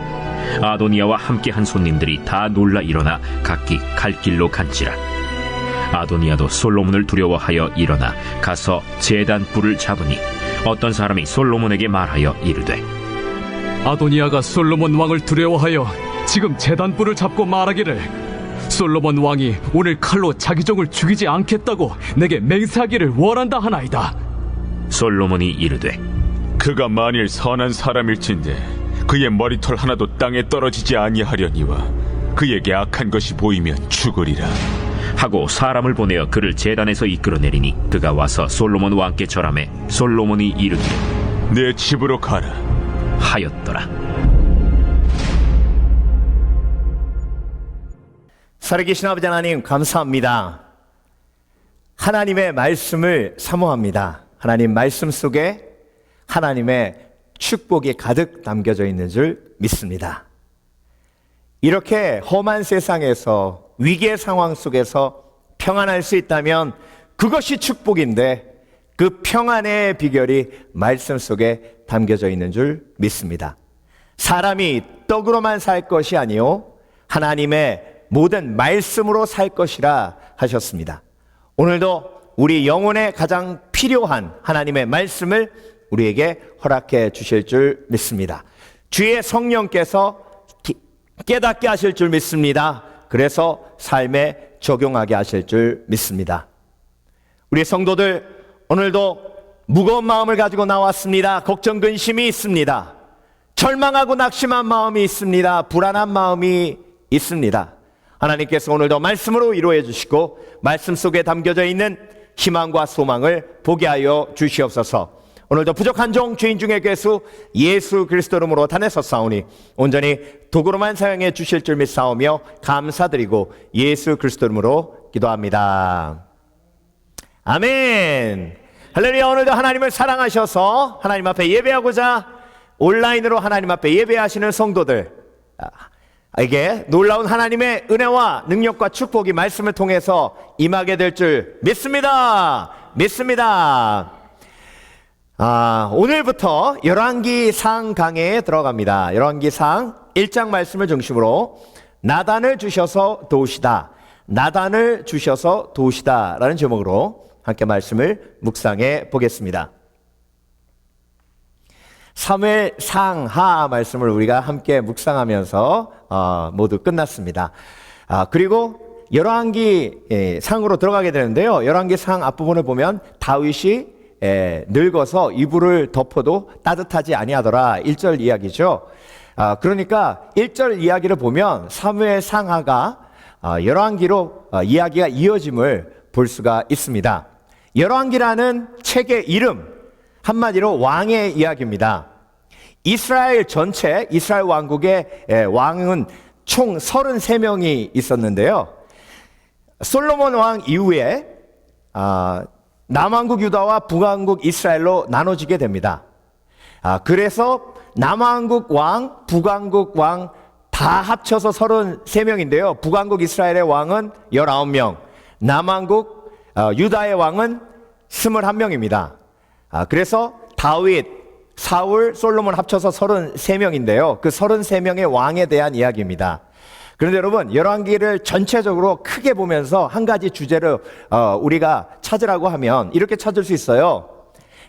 아도니아와 함께 한 손님들이 다 놀라 일어나 각기 갈 길로 간지라. 아도니아도 솔로몬을 두려워하여 일어나 가서 제단 뿔을 잡으니 어떤 사람이 솔로몬에게 말하여 이르되, 아도니아가 솔로몬 왕을 두려워하여 지금 제단뿔을 잡고 말하기를 솔로몬 왕이 오늘 칼로 자기 종을 죽이지 않겠다고 내게 맹세하기를 원한다 하나이다. 솔로몬이 이르되, 그가 만일 선한 사람일진데 그의 머리털 하나도 땅에 떨어지지 아니하려니와 그에게 악한 것이 보이면 죽으리라 하고 사람을 보내어 그를 제단에서 이끌어내리니 그가 와서 솔로몬 왕께 절하매 솔로몬이 이르기를 내 집으로 가라 하였더라. 살아계신 아버지 하나님 감사합니다. 하나님의 말씀을 사모합니다. 하나님 말씀 속에 하나님의 축복이 가득 담겨져 있는 줄 믿습니다. 이렇게 험한 세상에서 위기의 상황 속에서 평안할 수 있다면 그것이 축복인데 그 평안의 비결이 말씀 속에 담겨져 있는 줄 믿습니다. 사람이 떡으로만 살 것이 아니요 하나님의 모든 말씀으로 살 것이라 하셨습니다. 오늘도 우리 영혼에 가장 필요한 하나님의 말씀을 우리에게 허락해 주실 줄 믿습니다. 주의 성령께서 깨닫게 하실 줄 믿습니다. 그래서 삶에 적용하게 하실 줄 믿습니다. 우리 성도들 오늘도 무거운 마음을 가지고 나왔습니다. 걱정 근심이 있습니다. 절망하고 낙심한 마음이 있습니다. 불안한 마음이 있습니다. 하나님께서 오늘도 말씀으로 위로해 주시고 말씀 속에 담겨져 있는 희망과 소망을 보게 하여 주시옵소서. 오늘도 부족한 종 주인 중의 괴수 예수 그리스도 이름으로 단에서사오니 온전히 도구로만 사용해 주실 줄 믿사오며 감사드리고 예수 그리스도 이름으로 기도합니다. 아멘. 할렐루야. 오늘도 하나님을 사랑하셔서 하나님 앞에 예배하고자 온라인으로 하나님 앞에 예배하시는 성도들 에게 놀라운 하나님의 은혜와 능력과 축복이 말씀을 통해서 임하게 될 줄 믿습니다. 오늘부터 열왕기상 강해에 들어갑니다. 열왕기상 1장 말씀을 중심으로 나단을 주셔서 도우시다, 나단을 주셔서 도우시다 라는 제목으로 함께 말씀을 묵상해 보겠습니다. 사무엘 상하 말씀을 우리가 함께 묵상하면서 모두 끝났습니다. 그리고 열왕기 상으로 들어가게 되는데요. 열왕기 상 앞부분을 보면 다윗이 늙어서 이불을 덮어도 따뜻하지 아니하더라 1절 이야기죠. 그러니까 1절 이야기를 보면 사무엘 상하가 열왕기로 이야기가 이어짐을 볼 수가 있습니다. 열왕기라는 책의 이름 한마디로 왕의 이야기입니다. 이스라엘 전체 이스라엘 왕국의 왕은 총 33명이 있었는데요. 솔로몬 왕 이후에 남왕국 유다와 북왕국 이스라엘로 나눠지게 됩니다. 그래서 남왕국 왕, 북왕국 왕 다 합쳐서 33명인데요. 북왕국 이스라엘의 왕은 19명, 남왕국 유다의 왕은 21명입니다. 그래서 다윗, 사울, 솔로몬 합쳐서 33명인데요. 그 33명의 왕에 대한 이야기입니다. 그런데 여러분, 열왕기를 전체적으로 크게 보면서 한 가지 주제를 우리가 찾으라고 하면 이렇게 찾을 수 있어요.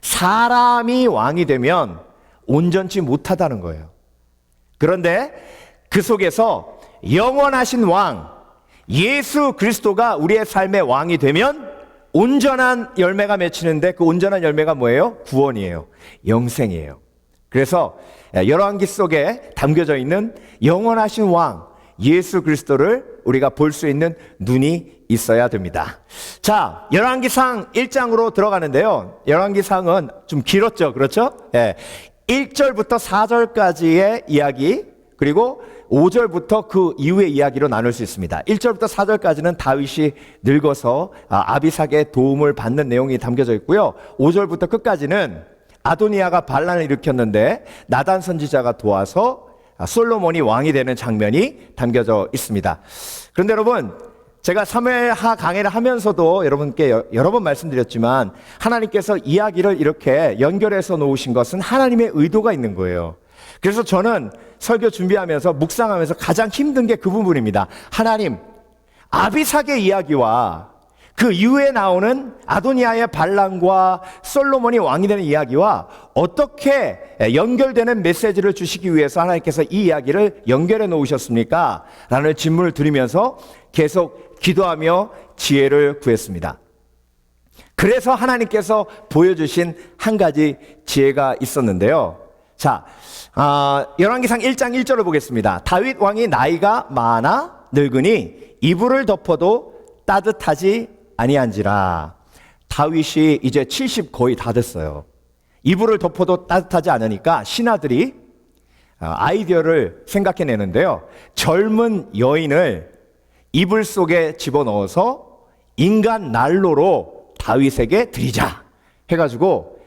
사람이 왕이 되면 온전치 못하다는 거예요. 그런데 그 속에서 영원하신 왕 예수 그리스도가 우리의 삶의 왕이 되면 온전한 열매가 맺히는데 그 온전한 열매가 뭐예요? 구원이에요. 영생이에요. 그래서 열왕기 속에 담겨져 있는 영원하신 왕 예수 그리스도를 우리가 볼 수 있는 눈이 있어야 됩니다. 자, 열왕기상 1장으로 들어가는데요. 열왕기상은 좀 길었죠. 그렇죠? 1절부터 4절까지의 이야기, 그리고 5절부터 그 이후의 이야기로 나눌 수 있습니다. 1절부터 4절까지는 다윗이 늙어서 아비삭의 도움을 받는 내용이 담겨져 있고요. 5절부터 끝까지는 아도니아가 반란을 일으켰는데 나단 선지자가 도와서 솔로몬이 왕이 되는 장면이 담겨져 있습니다. 그런데 여러분, 제가 사무엘하 강해를 하면서도 여러분께 여러 번 말씀드렸지만 하나님께서 이야기를 이렇게 연결해서 놓으신 것은 하나님의 의도가 있는 거예요. 그래서 저는 설교 준비하면서 묵상하면서 가장 힘든 게 그 부분입니다. 하나님, 아비삭의 이야기와 그 이후에 나오는 아도니아의 반란과 솔로몬이 왕이 되는 이야기와 어떻게 연결되는 메시지를 주시기 위해서 하나님께서 이 이야기를 연결해 놓으셨습니까? 라는 질문을 드리면서 계속 기도하며 지혜를 구했습니다. 그래서 하나님께서 보여주신 한 가지 지혜가 있었는데요. 자, 열왕기상 1장 1절을 보겠습니다. 다윗 왕이 나이가 많아 늙으니 이불을 덮어도 따뜻하지 아니한지라. 다윗이 이제 70 거의 다 됐어요. 이불을 덮어도 따뜻하지 않으니까 신하들이 아이디어를 생각해내는데요. 젊은 여인을 이불 속에 집어넣어서 인간 난로로 다윗에게 드리자 해가지고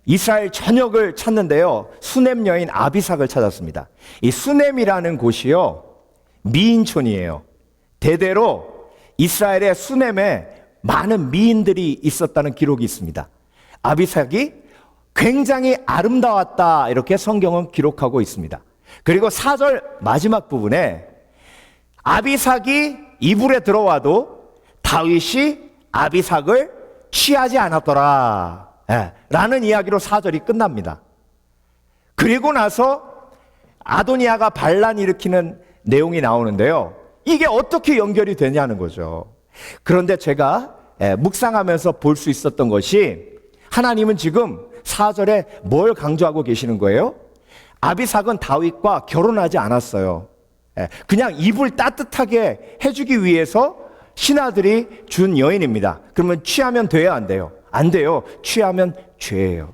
이스라엘 전역을 찾는데요. 수넴 여인 아비삭을 찾았습니다. 이 수넴이라는 곳이요, 미인촌이에요. 대대로 이스라엘의 수넴에 많은 미인들이 있었다는 기록이 있습니다. 아비삭이 굉장히 아름다웠다, 이렇게 성경은 기록하고 있습니다. 그리고 4절 마지막 부분에 아비삭이 이불에 들어와도 다윗이 아비삭을 취하지 않았더라 라는 이야기로 4절이 끝납니다. 그리고 나서 아도니아가 반란 일으키는 내용이 나오는데요. 이게 어떻게 연결이 되냐는 거죠. 그런데 제가 묵상하면서 볼 수 있었던 것이, 하나님은 지금 4절에 뭘 강조하고 계시는 거예요? 아비삭은 다윗과 결혼하지 않았어요. 그냥 이불 따뜻하게 해주기 위해서 신하들이 준 여인입니다. 그러면 취하면 돼요, 안 돼요? 안 돼요. 취하면 죄예요.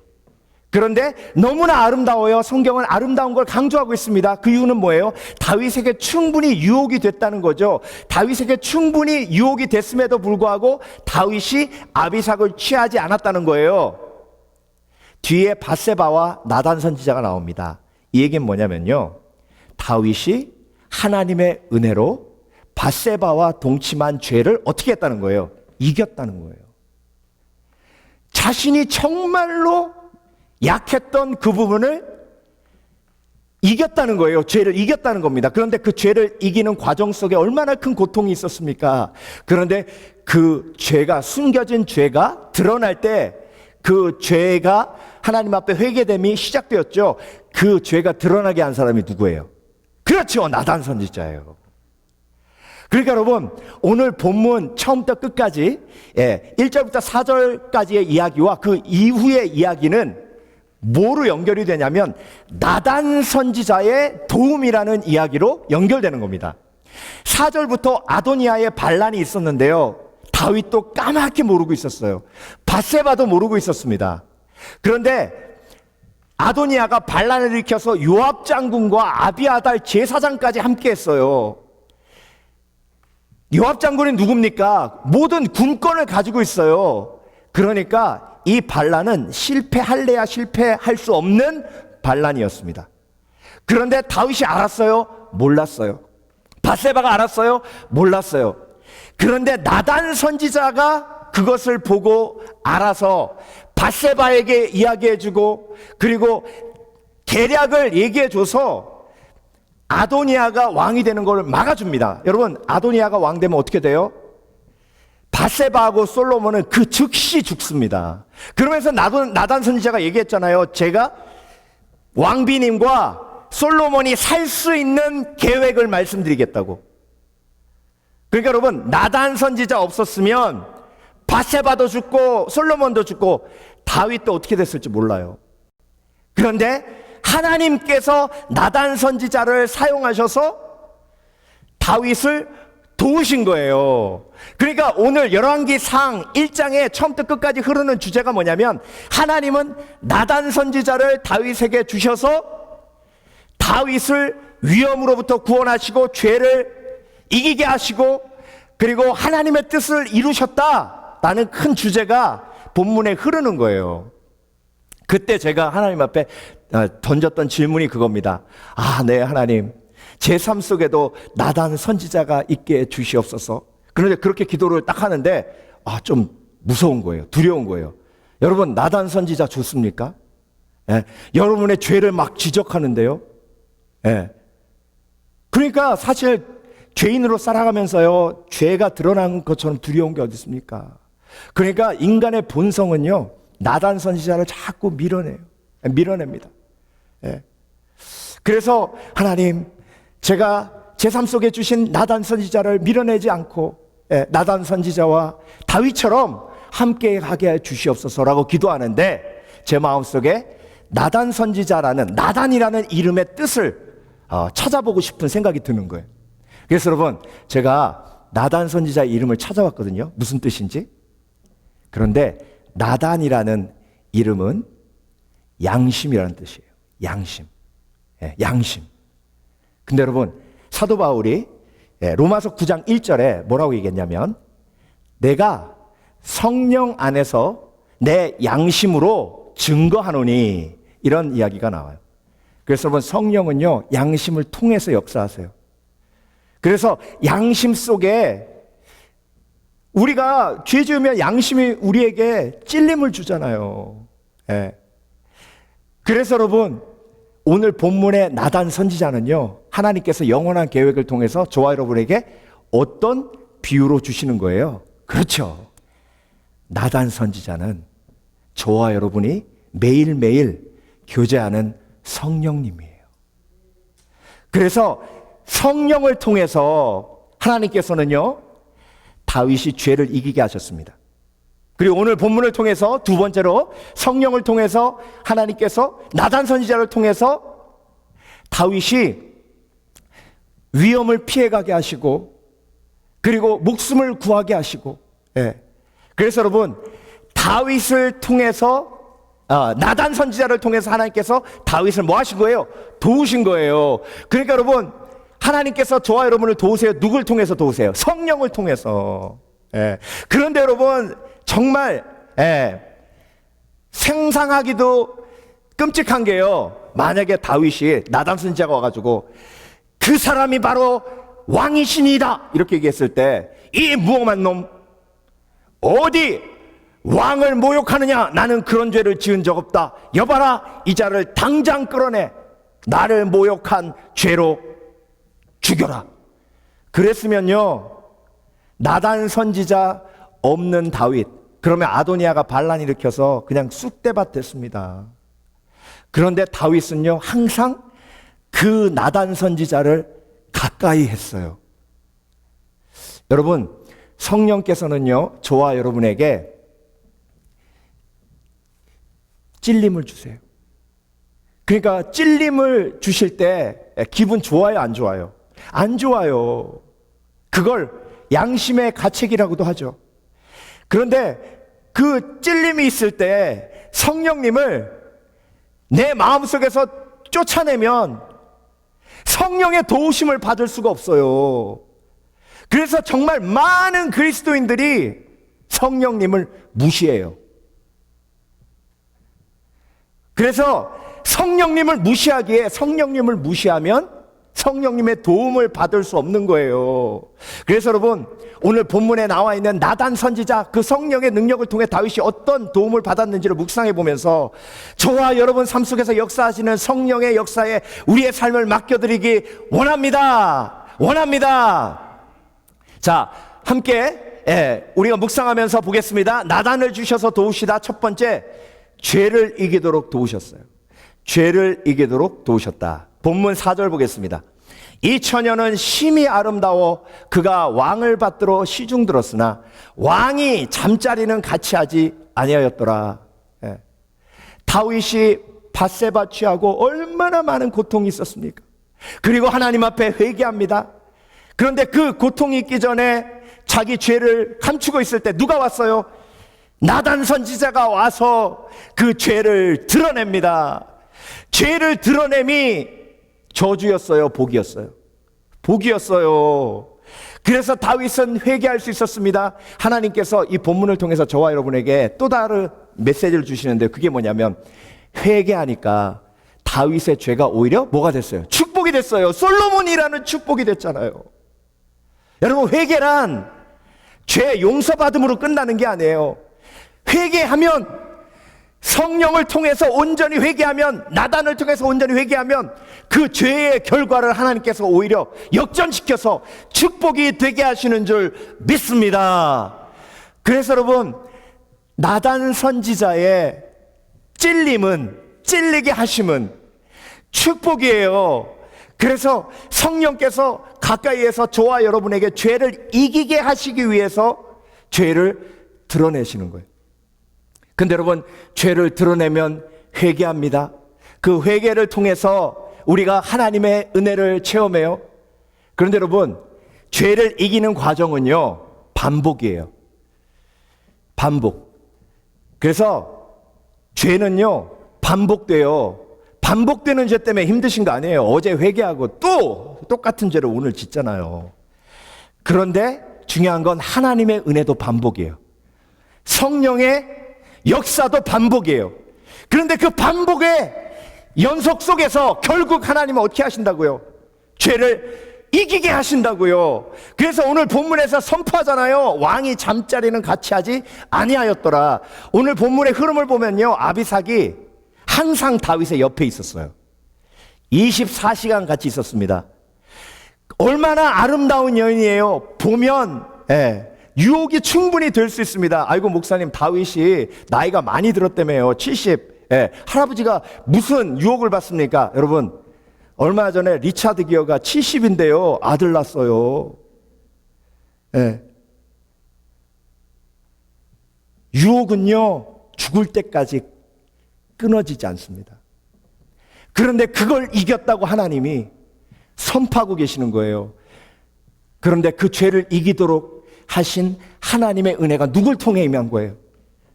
그런데 너무나 아름다워요. 성경은 아름다운 걸 강조하고 있습니다. 그 이유는 뭐예요? 다윗에게 충분히 유혹이 됐다는 거죠. 다윗에게 충분히 유혹이 됐음에도 불구하고 다윗이 아비삭을 취하지 않았다는 거예요. 뒤에 밧세바와 나단 선지자가 나옵니다. 이 얘기는 뭐냐면요, 다윗이 하나님의 은혜로 밧세바와 동침한 죄를 어떻게 했다는 거예요? 이겼다는 거예요. 자신이 정말로 약했던 그 부분을 이겼다는 거예요. 죄를 이겼다는 겁니다. 그런데 그 죄를 이기는 과정 속에 얼마나 큰 고통이 있었습니까? 그런데 그 죄가, 숨겨진 죄가 드러날 때 그 죄가 하나님 앞에 회개됨이 시작되었죠. 그 죄가 드러나게 한 사람이 누구예요? 그렇죠, 나단 선지자예요. 그러니까 여러분, 오늘 본문 처음부터 끝까지 1절부터 4절까지의 이야기와 그 이후의 이야기는 뭐로 연결이 되냐면 나단 선지자의 도움이라는 이야기로 연결되는 겁니다. 4절부터 아도니아의 반란이 있었는데요, 다윗도 까맣게 모르고 있었어요. 밧세바도 모르고 있었습니다. 그런데 아도니아가 반란을 일으켜서 요압 장군과 아비아달 제사장까지 함께 했어요. 요압 장군이 누굽니까? 모든 군권을 가지고 있어요. 그러니까 이 반란은 실패할래야 실패할 수 없는 반란이었습니다. 그런데 다윗이 알았어요? 몰랐어요. 밧세바가 알았어요? 몰랐어요. 그런데 나단 선지자가 그것을 보고 알아서 밧세바에게 이야기해주고, 그리고 계략을 얘기해줘서 아도니아가 왕이 되는 걸 막아줍니다. 여러분, 아도니아가 왕 되면 어떻게 돼요? 밧세바하고 솔로몬은 그 즉시 죽습니다. 그러면서 나단 선지자가 얘기했잖아요. 제가 왕비님과 솔로몬이 살 수 있는 계획을 말씀드리겠다고. 그러니까 여러분, 나단 선지자 없었으면 밧세바도 죽고 솔로몬도 죽고 다윗도 어떻게 됐을지 몰라요. 그런데 하나님께서 나단 선지자를 사용하셔서 다윗을 도우신 거예요. 그러니까 오늘 열왕기상 1장에 처음부터 끝까지 흐르는 주제가 뭐냐면, 하나님은 나단 선지자를 다윗에게 주셔서 다윗을 위험으로부터 구원하시고 죄를 이기게 하시고, 그리고 하나님의 뜻을 이루셨다라는 큰 주제가 본문에 흐르는 거예요. 그때 제가 하나님 앞에 던졌던 질문이 그겁니다. 네, 하나님, 제 삶 속에도 나단 선지자가 있게 주시옵소서. 그런데 그렇게 기도를 딱 하는데 좀 무서운 거예요. 두려운 거예요. 여러분, 나단 선지자 좋습니까? 예. 여러분의 죄를 막 지적하는데요. 예. 그러니까 사실 죄인으로 살아가면서요, 죄가 드러난 것처럼 두려운 게 어디 있습니까? 그러니까 인간의 본성은요, 나단 선지자를 자꾸 밀어냅니다. 예. 그래서 하나님, 제가 제 삶 속에 주신 나단 선지자를 밀어내지 않고 나단 선지자와 다윗처럼 함께 가게 해 주시옵소서라고 기도하는데, 제 마음속에 나단 선지자라는, 나단이라는 이름의 뜻을 찾아보고 싶은 생각이 드는 거예요. 그래서 여러분, 제가 나단 선지자의 이름을 찾아봤거든요. 무슨 뜻인지. 그런데 나단이라는 이름은 양심이라는 뜻이에요. 양심. 양심. 근데 여러분, 사도 바울이 로마서 9장 1절에 뭐라고 얘기했냐면, 내가 성령 안에서 내 양심으로 증거하노니, 이런 이야기가 나와요. 그래서 여러분, 성령은요, 양심을 통해서 역사하세요. 그래서 양심 속에, 우리가 죄 지으면 양심이 우리에게 찔림을 주잖아요. 그래서 여러분, 오늘 본문의 나단 선지자는요, 하나님께서 영원한 계획을 통해서 저와 여러분에게 어떤 비유로 주시는 거예요? 그렇죠. 나단 선지자는 저와 여러분이 매일매일 교제하는 성령님이에요. 그래서 성령을 통해서 하나님께서는요, 다윗이 죄를 이기게 하셨습니다. 그리고 오늘 본문을 통해서 두 번째로 성령을 통해서 하나님께서 나단 선지자를 통해서 다윗이 위험을 피해가게 하시고, 그리고 목숨을 구하게 하시고, 그래서 여러분, 다윗을 통해서 나단 선지자를 통해서 하나님께서 다윗을 뭐 하신 거예요? 도우신 거예요. 그러니까 여러분, 하나님께서 저와 여러분을 도우세요. 누굴 통해서 도우세요? 성령을 통해서. 그런데 여러분, 정말 생상하기도 끔찍한 게요, 만약에 다윗이 나단 선지자가 와가지고 그 사람이 바로 왕이시니이다 이렇게 얘기했을 때, 이 무엄한 놈, 어디 왕을 모욕하느냐, 나는 그런 죄를 지은 적 없다, 여봐라, 이 자를 당장 끌어내, 나를 모욕한 죄로 죽여라. 그랬으면요, 나단 선지자 없는 다윗, 그러면 아도니아가 반란 일으켜서 그냥 쑥대밭 됐습니다. 그런데 다윗은요, 항상 그 나단 선지자를 가까이 했어요. 여러분, 성령께서는요, 저와 여러분에게 찔림을 주세요. 그러니까 찔림을 주실 때 기분 좋아요, 안 좋아요? 안 좋아요. 그걸 양심의 가책이라고도 하죠. 그런데 그 찔림이 있을 때 성령님을 내 마음속에서 쫓아내면 성령의 도우심을 받을 수가 없어요. 그래서 정말 많은 그리스도인들이 성령님을 무시해요. 그래서 성령님을 무시하기에, 성령님을 무시하면 성령님의 도움을 받을 수 없는 거예요. 그래서 여러분, 오늘 본문에 나와 있는 나단 선지자, 그 성령의 능력을 통해 다윗이 어떤 도움을 받았는지를 묵상해 보면서 저와 여러분 삶 속에서 역사하시는 성령의 역사에 우리의 삶을 맡겨드리기 원합니다. 자, 함께 우리가 묵상하면서 보겠습니다. 나단을 주셔서 도우시다. 첫 번째, 죄를 이기도록 도우셨어요. 죄를 이기도록 도우셨다. 본문 4절 보겠습니다. 이 처녀는 심히 아름다워 그가 왕을 받들어 시중 들었으나 왕이 잠자리는 같이 하지 아니하였더라. 다윗이 밧세바 취하고 얼마나 많은 고통이 있었습니까? 그리고 하나님 앞에 회개합니다. 그런데 그 고통이 있기 전에 자기 죄를 감추고 있을 때 누가 왔어요? 나단 선지자가 와서 그 죄를 드러냅니다. 죄를 드러냄이 저주였어요, 복이었어요? 복이었어요. 그래서 다윗은 회개할 수 있었습니다. 하나님께서 이 본문을 통해서 저와 여러분에게 또 다른 메시지를 주시는데, 그게 뭐냐면, 회개하니까 다윗의 죄가 오히려 뭐가 됐어요? 축복이 됐어요. 솔로몬이라는 축복이 됐잖아요. 여러분, 회개란 죄 용서받음으로 끝나는 게 아니에요. 회개하면, 성령을 통해서 온전히 회개하면, 나단을 통해서 온전히 회개하면 그 죄의 결과를 하나님께서 오히려 역전시켜서 축복이 되게 하시는 줄 믿습니다. 그래서 여러분, 나단 선지자의 찔리게 하심은 축복이에요. 그래서 성령께서 가까이에서 저와 여러분에게 죄를 이기게 하시기 위해서 죄를 드러내시는 거예요. 근데 여러분, 죄를 드러내면 회개합니다. 그 회개를 통해서 우리가 하나님의 은혜를 체험해요. 그런데 여러분, 죄를 이기는 과정은요, 반복이에요. 반복. 그래서 죄는요, 반복돼요. 반복되는 죄 때문에 힘드신 거 아니에요. 어제 회개하고 또 똑같은 죄를 오늘 짓잖아요. 그런데 중요한 건 하나님의 은혜도 반복이에요. 성령의 역사도 반복이에요. 그런데 그 반복의 연속 속에서 결국 하나님은 어떻게 하신다고요? 죄를 이기게 하신다고요. 그래서 오늘 본문에서 선포하잖아요. 왕이 잠자리는 같이 하지 아니하였더라. 오늘 본문의 흐름을 보면요, 아비삭이 항상 다윗의 옆에 있었어요. 24시간 같이 있었습니다. 얼마나 아름다운 여인이에요. 보면 유혹이 충분히 될 수 있습니다. 아이고 목사님, 다윗이 나이가 많이 들었다며요. 70. 할아버지가 무슨 유혹을 받습니까? 여러분, 얼마 전에 리차드 기어가 70인데요 아들 낳았어요. 유혹은요, 죽을 때까지 끊어지지 않습니다. 그런데 그걸 이겼다고 하나님이 선포하고 계시는 거예요. 그런데 그 죄를 이기도록 하신 하나님의 은혜가 누굴 통해 임한 거예요?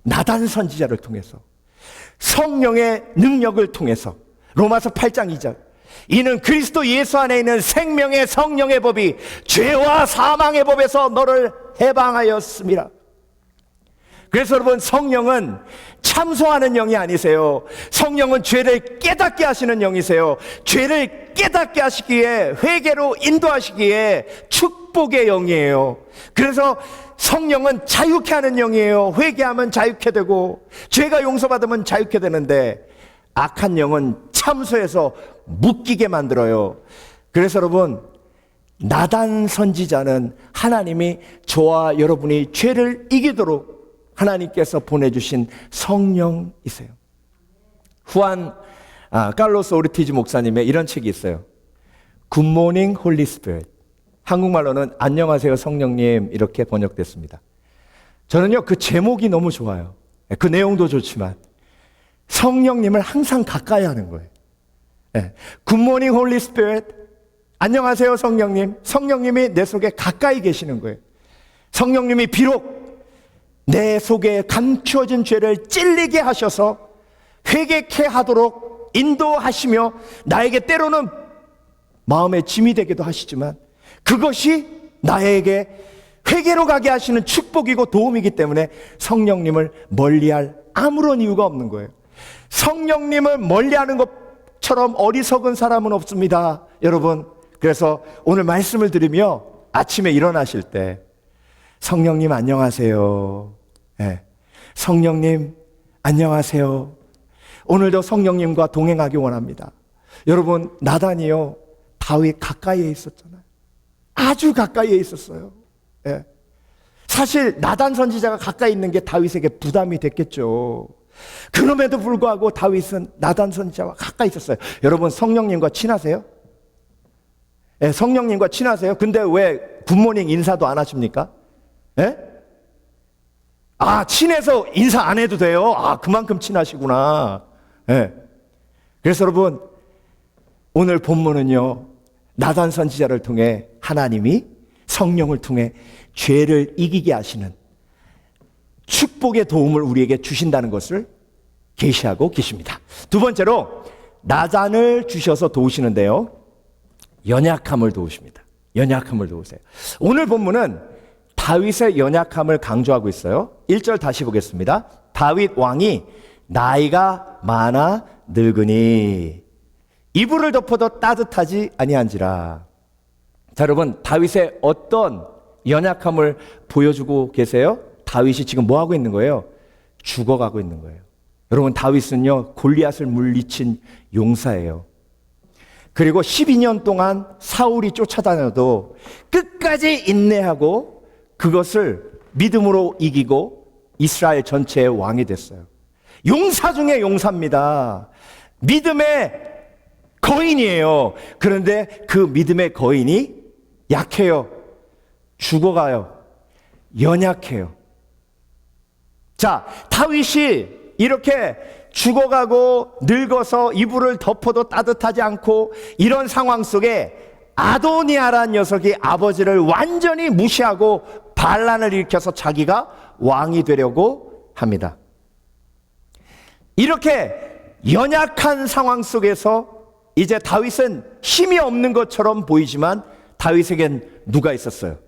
나단 선지자를 통해서, 성령의 능력을 통해서. 로마서 8장 2절, 이는 그리스도 예수 안에 있는 생명의 성령의 법이 죄와 사망의 법에서 너를 해방하였습니다. 그래서 여러분, 성령은 참소하는 영이 아니세요. 성령은 죄를 깨닫게 하시는 영이세요. 죄를 깨닫게 하시기에, 회개로 인도하시기에 축복의 영이에요. 그래서 성령은 자유케 하는 영이에요. 회개하면 자유케 되고, 죄가 용서받으면 자유케 되는데, 악한 영은 참소해서 묶이게 만들어요. 그래서 여러분, 나단 선지자는 하나님이 저와 여러분이 죄를 이기도록 하나님께서 보내주신 성령이세요. 칼로스 오르티즈 목사님의 이런 책이 있어요. 굿모닝 홀리 스피릿. 한국말로는 안녕하세요 성령님, 이렇게 번역됐습니다. 저는요, 그 제목이 너무 좋아요. 그 내용도 좋지만 성령님을 항상 가까이 하는 거예요. 굿모닝 홀리 스피릿. 안녕하세요 성령님. 성령님이 내 속에 가까이 계시는 거예요. 성령님이 비록 내 속에 감추어진 죄를 찔리게 하셔서 회개케 하도록 인도하시며 나에게 때로는 마음의 짐이 되기도 하시지만, 그것이 나에게 회개로 가게 하시는 축복이고 도움이기 때문에 성령님을 멀리할 아무런 이유가 없는 거예요. 성령님을 멀리하는 것처럼 어리석은 사람은 없습니다, 여러분. 그래서 오늘 말씀을 드리며 아침에 일어나실 때 성령님 안녕하세요. 성령님 안녕하세요. 오늘도 성령님과 동행하기 원합니다. 여러분, 나단이요, 다윗 가까이에 있었잖아요. 아주 가까이에 있었어요. 사실 나단 선지자가 가까이 있는 게 다윗에게 부담이 됐겠죠. 그럼에도 불구하고 다윗은 나단 선지자와 가까이 있었어요. 여러분, 성령님과 친하세요? 성령님과 친하세요? 근데 왜 굿모닝 인사도 안 하십니까? 친해서 인사 안 해도 돼요? 그만큼 친하시구나. 그래서 여러분, 오늘 본문은요, 나단 선지자를 통해 하나님이 성령을 통해 죄를 이기게 하시는 축복의 도움을 우리에게 주신다는 것을 계시하고 계십니다. 두 번째로, 나단을 주셔서 도우시는데요, 연약함을 도우십니다. 연약함을 도우세요. 오늘 본문은 다윗의 연약함을 강조하고 있어요. 1절 다시 보겠습니다. 다윗 왕이 나이가 많아 늙으니 이불을 덮어도 따뜻하지 아니한지라. 자, 여러분, 다윗의 어떤 연약함을 보여주고 계세요? 다윗이 지금 뭐 하고 있는 거예요? 죽어가고 있는 거예요. 여러분, 다윗은요, 골리앗을 물리친 용사예요. 그리고 12년 동안 사울이 쫓아다녀도 끝까지 인내하고 그것을 믿음으로 이기고 이스라엘 전체의 왕이 됐어요. 용사 중에 용사입니다. 믿음의 거인이에요. 그런데 그 믿음의 거인이 약해요. 죽어가요. 연약해요. 자, 다윗이 이렇게 죽어가고 늙어서 이불을 덮어도 따뜻하지 않고 이런 상황 속에 아도니아라는 녀석이 아버지를 완전히 무시하고 반란을 일으켜서 자기가 왕이 되려고 합니다. 이렇게 연약한 상황 속에서 이제 다윗은 힘이 없는 것처럼 보이지만 다윗에겐 누가 있었어요?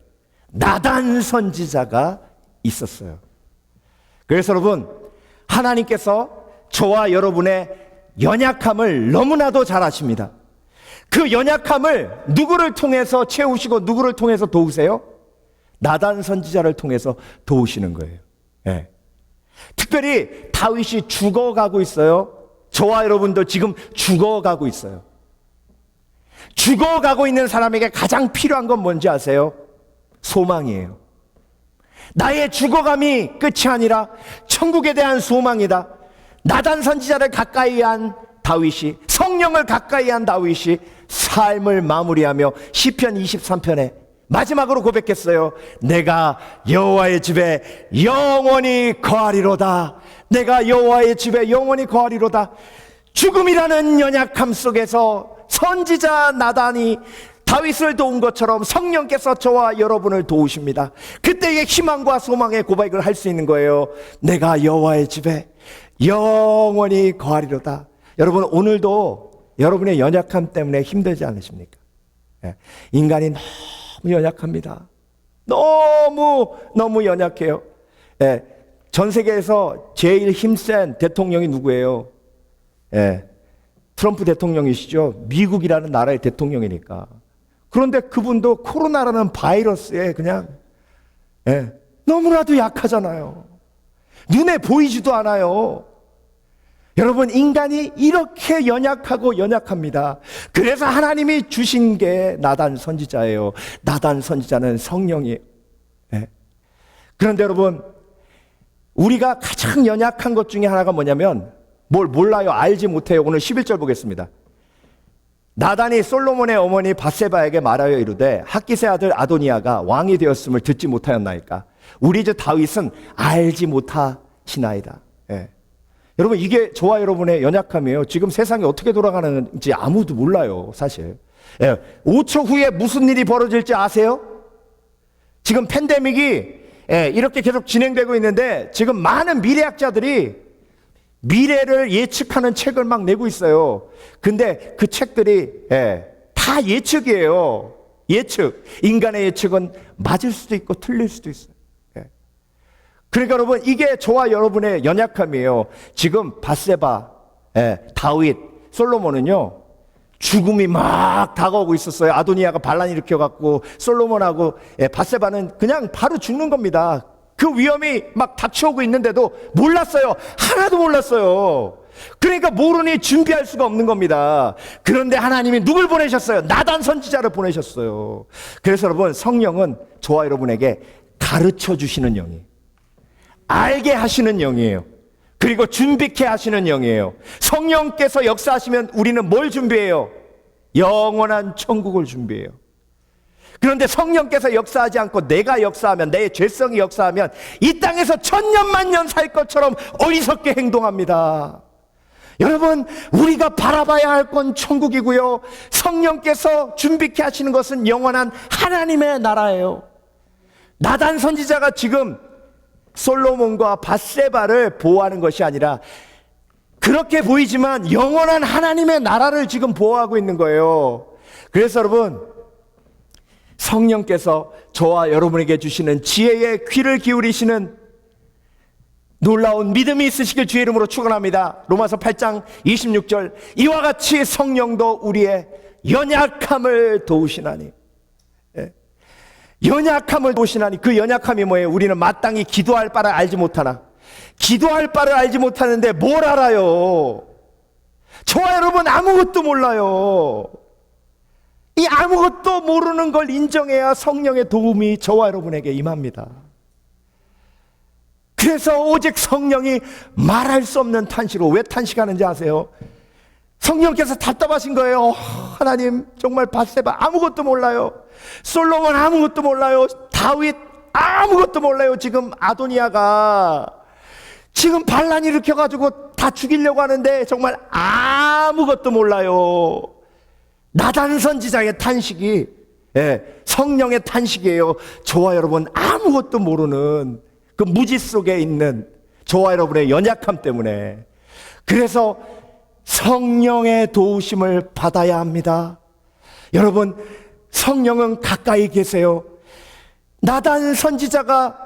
나단 선지자가 있었어요. 그래서 여러분, 하나님께서 저와 여러분의 연약함을 너무나도 잘 아십니다. 그 연약함을 누구를 통해서 채우시고 누구를 통해서 도우세요? 나단 선지자를 통해서 도우시는 거예요. 네. 특별히 다윗이 죽어가고 있어요. 저와 여러분도 지금 죽어가고 있어요. 죽어가고 있는 사람에게 가장 필요한 건 뭔지 아세요? 소망이에요. 나의 죽어감이 끝이 아니라 천국에 대한 소망이다. 나단 선지자를 가까이 한 다윗이, 성령을 가까이 한 다윗이 삶을 마무리하며 시편 23편에 마지막으로 고백했어요. 내가 여호와의 집에 영원히 거하리로다. 내가 여호와의 집에 영원히 거하리로다. 죽음이라는 연약함 속에서 선지자 나단이 다윗을 도운 것처럼 성령께서 저와 여러분을 도우십니다. 그때의 희망과 소망의 고백을 할 수 있는 거예요. 내가 여호와의 집에 영원히 거하리로다. 여러분, 오늘도 여러분의 연약함 때문에 힘들지 않으십니까? 인간이 너무 연약합니다. 너무 연약해요. 전 세계에서 제일 힘센 대통령이 누구예요? 트럼프 대통령이시죠. 미국이라는 나라의 대통령이니까. 그런데 그분도 코로나라는 바이러스에 그냥 너무나도 약하잖아요. 눈에 보이지도 않아요. 여러분, 인간이 이렇게 연약하고 연약합니다. 그래서 하나님이 주신 게 나단 선지자예요. 나단 선지자는 성령이에요. 그런데 여러분, 우리가 가장 연약한 것 중에 하나가 뭐냐면 뭘 몰라요. 알지 못해요. 오늘 11절 보겠습니다. 나단이 솔로몬의 어머니 밧세바에게 말하여 이르되 학기세 아들 아도니아가 왕이 되었음을 듣지 못하였나이까. 우리 주 다윗은 알지 못하시나이다. 여러분, 이게 저와 여러분의 연약함이에요. 지금 세상이 어떻게 돌아가는지 아무도 몰라요, 사실. 5초 후에 무슨 일이 벌어질지 아세요? 지금 팬데믹이 이렇게 계속 진행되고 있는데 지금 많은 미래학자들이 미래를 예측하는 책을 막 내고 있어요. 근데 그 책들이 다 예측이에요. 예측. 인간의 예측은 맞을 수도 있고 틀릴 수도 있어요. 그러니까 여러분, 이게 저와 여러분의 연약함이에요. 지금 밧세바, 다윗, 솔로몬은요, 죽음이 막 다가오고 있었어요. 아도니아가 반란 일으켜갖고 솔로몬하고 밧세바는 그냥 바로 죽는 겁니다. 그 위험이 막 닥쳐오고 있는데도 몰랐어요. 하나도 몰랐어요. 그러니까 모르니 준비할 수가 없는 겁니다. 그런데 하나님이 누굴 보내셨어요? 나단 선지자를 보내셨어요. 그래서 여러분, 성령은 저와 여러분에게 가르쳐 주시는 영이에요. 알게 하시는 영이에요. 그리고 준비케 하시는 영이에요. 성령께서 역사하시면 우리는 뭘 준비해요? 영원한 천국을 준비해요. 그런데 성령께서 역사하지 않고 내가 역사하면, 내 죄성이 역사하면 이 땅에서 천년만년 살 것처럼 어리석게 행동합니다. 여러분, 우리가 바라봐야 할 건 천국이고요, 성령께서 준비케 하시는 것은 영원한 하나님의 나라예요. 나단 선지자가 지금 솔로몬과 밧세바를 보호하는 것이 아니라 그렇게 보이지만 영원한 하나님의 나라를 지금 보호하고 있는 거예요. 그래서 여러분, 성령께서 저와 여러분에게 주시는 지혜의 귀를 기울이시는 놀라운 믿음이 있으시길 주의 이름으로 축원합니다. 로마서 8장 26절, 이와 같이 성령도 우리의 연약함을 도우시나니. 연약함을 도시나니 그 연약함이 뭐예요? 우리는 마땅히 기도할 바를 알지 못하나. 기도할 바를 알지 못하는데 뭘 알아요? 저와 여러분 아무것도 몰라요. 이 아무것도 모르는 걸 인정해야 성령의 도움이 저와 여러분에게 임합니다. 그래서 오직 성령이 말할 수 없는 탄식으로, 왜 탄식하는지 아세요? 성령께서 답답하신 거예요. 하나님, 정말 밧세바 아무것도 몰라요. 솔로몬 아무것도 몰라요. 다윗 아무것도 몰라요. 지금 아도니아가 지금 반란 일으켜가지고 다 죽이려고 하는데 정말 아무것도 몰라요. 나단 선지자의 탄식이, 성령의 탄식이에요. 저와 여러분 아무것도 모르는 그 무지 속에 있는 저와 여러분의 연약함 때문에. 그래서 성령의 도우심을 받아야 합니다. 여러분, 성령은 가까이 계세요. 나단 선지자가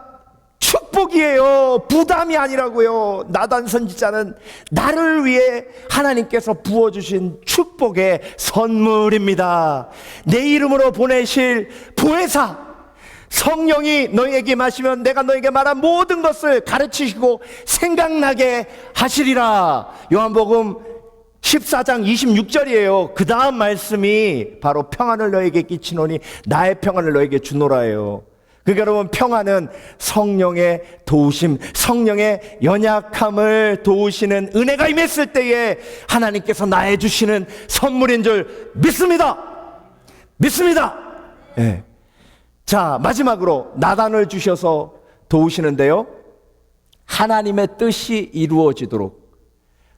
축복이에요. 부담이 아니라고요. 나단 선지자는 나를 위해 하나님께서 부어주신 축복의 선물입니다. 내 이름으로 보내실 보혜사 성령이 너희에게 마시면 내가 너희에게 말한 모든 것을 가르치시고 생각나게 하시리라. 요한복음 14장 26절이에요. 그 다음 말씀이 바로 평안을 너에게 끼치노니 나의 평안을 너에게 주노라예요. 그러니까 여러분, 평안은 성령의 도우심, 성령의 연약함을 도우시는 은혜가 임했을 때에 하나님께서 나에 주시는 선물인 줄 믿습니다. 믿습니다. 네. 자, 마지막으로 나단을 주셔서 도우시는데요, 하나님의 뜻이 이루어지도록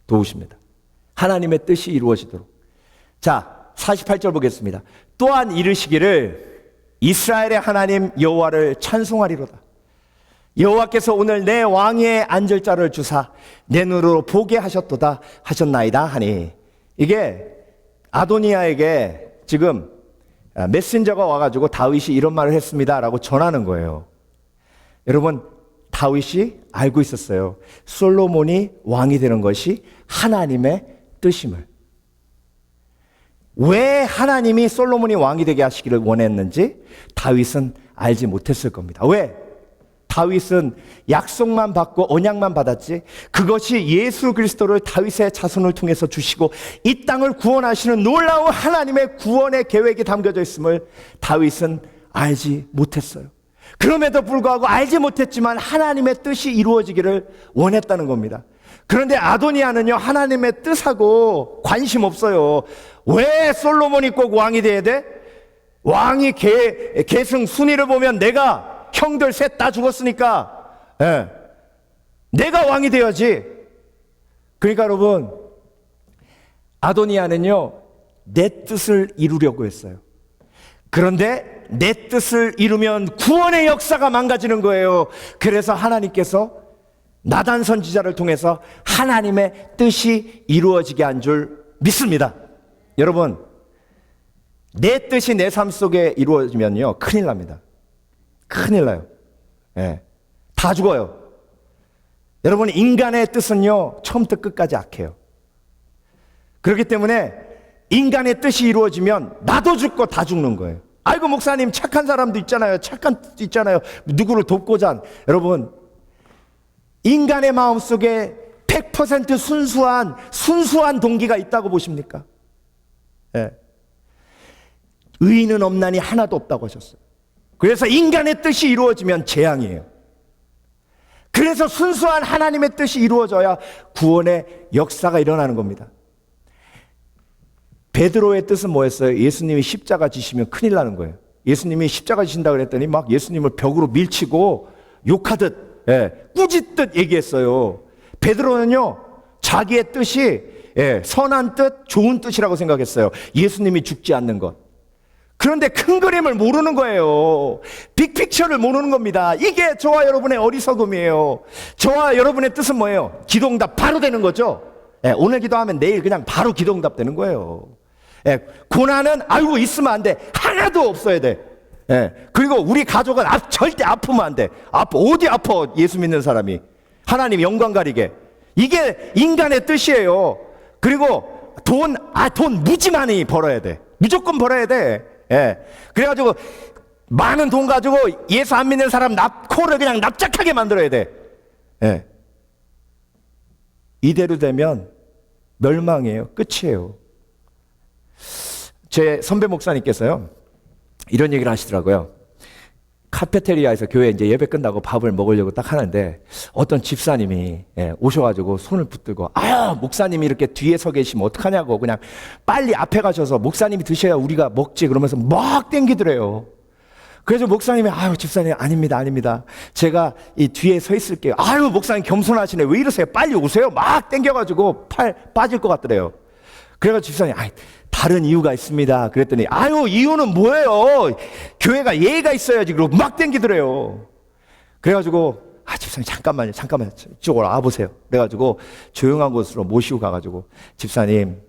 도우십니다. 하나님의 뜻이 이루어지도록. 자, 48절 보겠습니다. 또한 이르시기를 이스라엘의 하나님 여호와를 찬송하리로다. 여호와께서 오늘 내 왕위에 앉을 자를 주사 내 눈으로 보게 하셨도다 하셨나이다 하니, 이게 아도니아에게 지금 메신저가 와가지고 다윗이 이런 말을 했습니다 라고 전하는 거예요. 여러분, 다윗이 알고 있었어요. 솔로몬이 왕이 되는 것이 하나님의 뜻임을. 왜 하나님이 솔로몬이 왕이 되게 하시기를 원했는지 다윗은 알지 못했을 겁니다. 왜? 다윗은 약속만 받고 언약만 받았지, 그것이 예수 그리스도를 다윗의 자손을 통해서 주시고 이 땅을 구원하시는 놀라운 하나님의 구원의 계획이 담겨져 있음을 다윗은 알지 못했어요. 그럼에도 불구하고 알지 못했지만 하나님의 뜻이 이루어지기를 원했다는 겁니다. 그런데 아도니아는요, 하나님의 뜻하고 관심 없어요. 왜 솔로몬이 꼭 왕이 돼야 돼? 왕이 계승 순위를 보면 내가 형들 셋 다 죽었으니까, 내가 왕이 돼야지. 그러니까 여러분, 아도니아는요, 내 뜻을 이루려고 했어요. 그런데 내 뜻을 이루면 구원의 역사가 망가지는 거예요. 그래서 하나님께서 나단 선지자를 통해서 하나님의 뜻이 이루어지게 한 줄 믿습니다. 여러분, 내 뜻이 내 삶 속에 이루어지면요, 큰일 납니다. 큰일 나요. 다 죽어요. 여러분, 인간의 뜻은요, 처음부터 끝까지 악해요. 그렇기 때문에 인간의 뜻이 이루어지면 나도 죽고 다 죽는 거예요. 아이고, 목사님, 착한 사람도 있잖아요. 착한 뜻도 있잖아요. 누구를 돕고자. 여러분, 인간의 마음속에 100% 순수한 동기가 있다고 보십니까? 의인은 없나니 하나도 없다고 하셨어요. 그래서 인간의 뜻이 이루어지면 재앙이에요. 그래서 순수한 하나님의 뜻이 이루어져야 구원의 역사가 일어나는 겁니다. 베드로의 뜻은 뭐였어요? 예수님이 십자가 지시면 큰일 나는 거예요. 예수님이 십자가 지신다 그랬더니 막 예수님을 벽으로 밀치고 욕하듯, 꾸짖듯 얘기했어요. 베드로는요, 자기의 뜻이 선한 뜻, 좋은 뜻이라고 생각했어요. 예수님이 죽지 않는 것. 그런데 큰 그림을 모르는 거예요. 빅픽처를 모르는 겁니다. 이게 저와 여러분의 어리석음이에요. 저와 여러분의 뜻은 뭐예요? 기도응답 바로 되는 거죠. 오늘 기도하면 내일 그냥 바로 기도응답 되는 거예요. 고난은 아이고 있으면 안 돼. 하나도 없어야 돼. 그리고 우리 가족은 절대 아프면 안 돼. 어디 아파? 예수 믿는 사람이. 하나님 영광 가리게. 이게 인간의 뜻이에요. 그리고 돈 무지 많이 벌어야 돼. 무조건 벌어야 돼. 그래가지고 많은 돈 가지고 예수 안 믿는 사람 코를 그냥 납작하게 만들어야 돼. 예. 이대로 되면 멸망이에요. 끝이에요. 제 선배 목사님께서요, 이런 얘기를 하시더라고요. 카페테리아에서 교회 이제 예배 끝나고 밥을 먹으려고 딱 하는데 어떤 집사님이 오셔가지고 손을 붙들고, 목사님이 이렇게 뒤에 서 계시면 어떡하냐고, 그냥 빨리 앞에 가셔서 목사님이 드셔야 우리가 먹지, 그러면서 막 땡기더래요. 그래서 목사님이, 집사님, 아닙니다. 제가 이 뒤에 서 있을게요. 목사님 겸손하시네. 왜 이러세요? 빨리 오세요. 막 땡겨가지고 팔 빠질 것 같더래요. 그래가지고 집사님, 다른 이유가 있습니다. 그랬더니, 이유는 뭐예요? 교회가 예의가 있어야지. 그러고 막 땡기더래요. 그래가지고, 집사님, 잠깐만요. 이쪽으로 와보세요. 그래가지고 조용한 곳으로 모시고 가가지고, 집사님,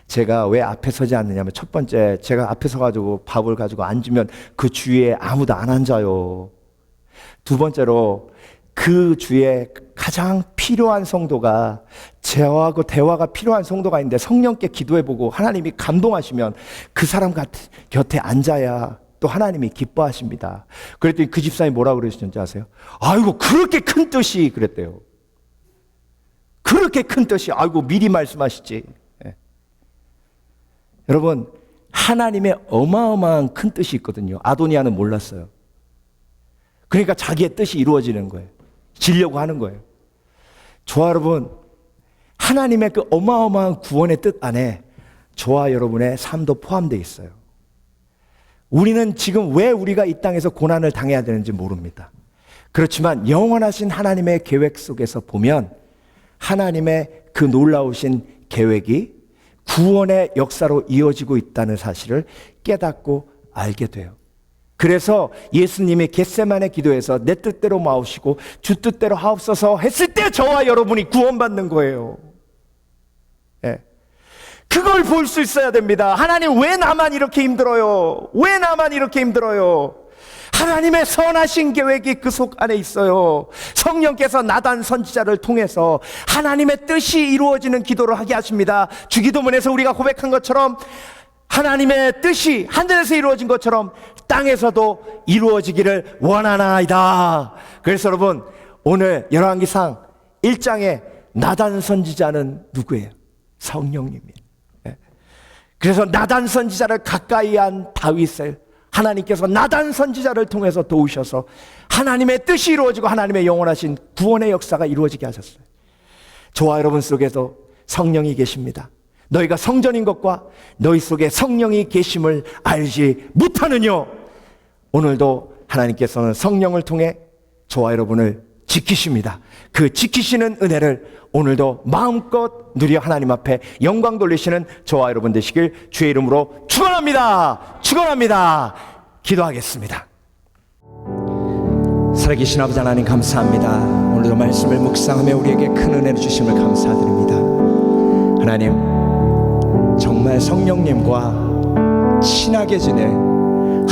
제가 왜 앞에 서지 않느냐면, 첫 번째, 제가 앞에 서가지고 밥을 가지고 앉으면 그 주위에 아무도 안 앉아요. 두 번째로, 그 주위에 가장 필요한 성도가, 저하고 대화가 필요한 성도가 있는데 성령께 기도해보고 하나님이 감동하시면 그 사람 곁에 앉아야 또 하나님이 기뻐하십니다. 그랬더니 그 집사님이 뭐라고 그러시는지 아세요? 그렇게 큰 뜻이, 그랬대요. 그렇게 큰 뜻이, 미리 말씀하시지. 여러분, 하나님의 어마어마한 큰 뜻이 있거든요. 아도니아는 몰랐어요. 그러니까 자기의 뜻이 이루어지는 거예요. 지려고 하는 거예요. 저와 여러분, 하나님의 그 어마어마한 구원의 뜻 안에 저와 여러분의 삶도 포함되어 있어요. 우리는 지금 왜 우리가 이 땅에서 고난을 당해야 되는지 모릅니다. 그렇지만 영원하신 하나님의 계획 속에서 보면 하나님의 그 놀라우신 계획이 구원의 역사로 이어지고 있다는 사실을 깨닫고 알게 돼요. 그래서 예수님이 겟세마네 기도에서 내 뜻대로 마오시고 주 뜻대로 하옵소서 했을 때 저와 여러분이 구원받는 거예요. 그걸 볼 수 있어야 됩니다. 하나님, 왜 나만 이렇게 힘들어요? 왜 나만 이렇게 힘들어요? 하나님의 선하신 계획이 그 속 안에 있어요. 성령께서 나단 선지자를 통해서 하나님의 뜻이 이루어지는 기도를 하게 하십니다. 주기도문에서 우리가 고백한 것처럼 하나님의 뜻이 하늘에서 이루어진 것처럼 땅에서도 이루어지기를 원하나이다. 그래서 여러분, 오늘 열왕기상 1장에 나단 선지자는 누구예요? 성령님이에요. 그래서 나단 선지자를 가까이 한 다윗을 하나님께서 나단 선지자를 통해서 도우셔서 하나님의 뜻이 이루어지고 하나님의 영원하신 구원의 역사가 이루어지게 하셨어요. 저와 여러분 속에도 성령이 계십니다. 너희가 성전인 것과 너희 속에 성령이 계심을 알지 못하느뇨. 오늘도 하나님께서는 성령을 통해 저와 여러분을 지키십니다. 그 지키시는 은혜를 오늘도 마음껏 누려 하나님 앞에 영광 돌리시는 저와 여러분 되시길 주의 이름으로 축원합니다. 기도하겠습니다. 살아계신 아버지 하나님, 감사합니다. 오늘도 말씀을 묵상하며 우리에게 큰 은혜를 주심을 감사드립니다. 하나님, 정말 성령님과 친하게 지내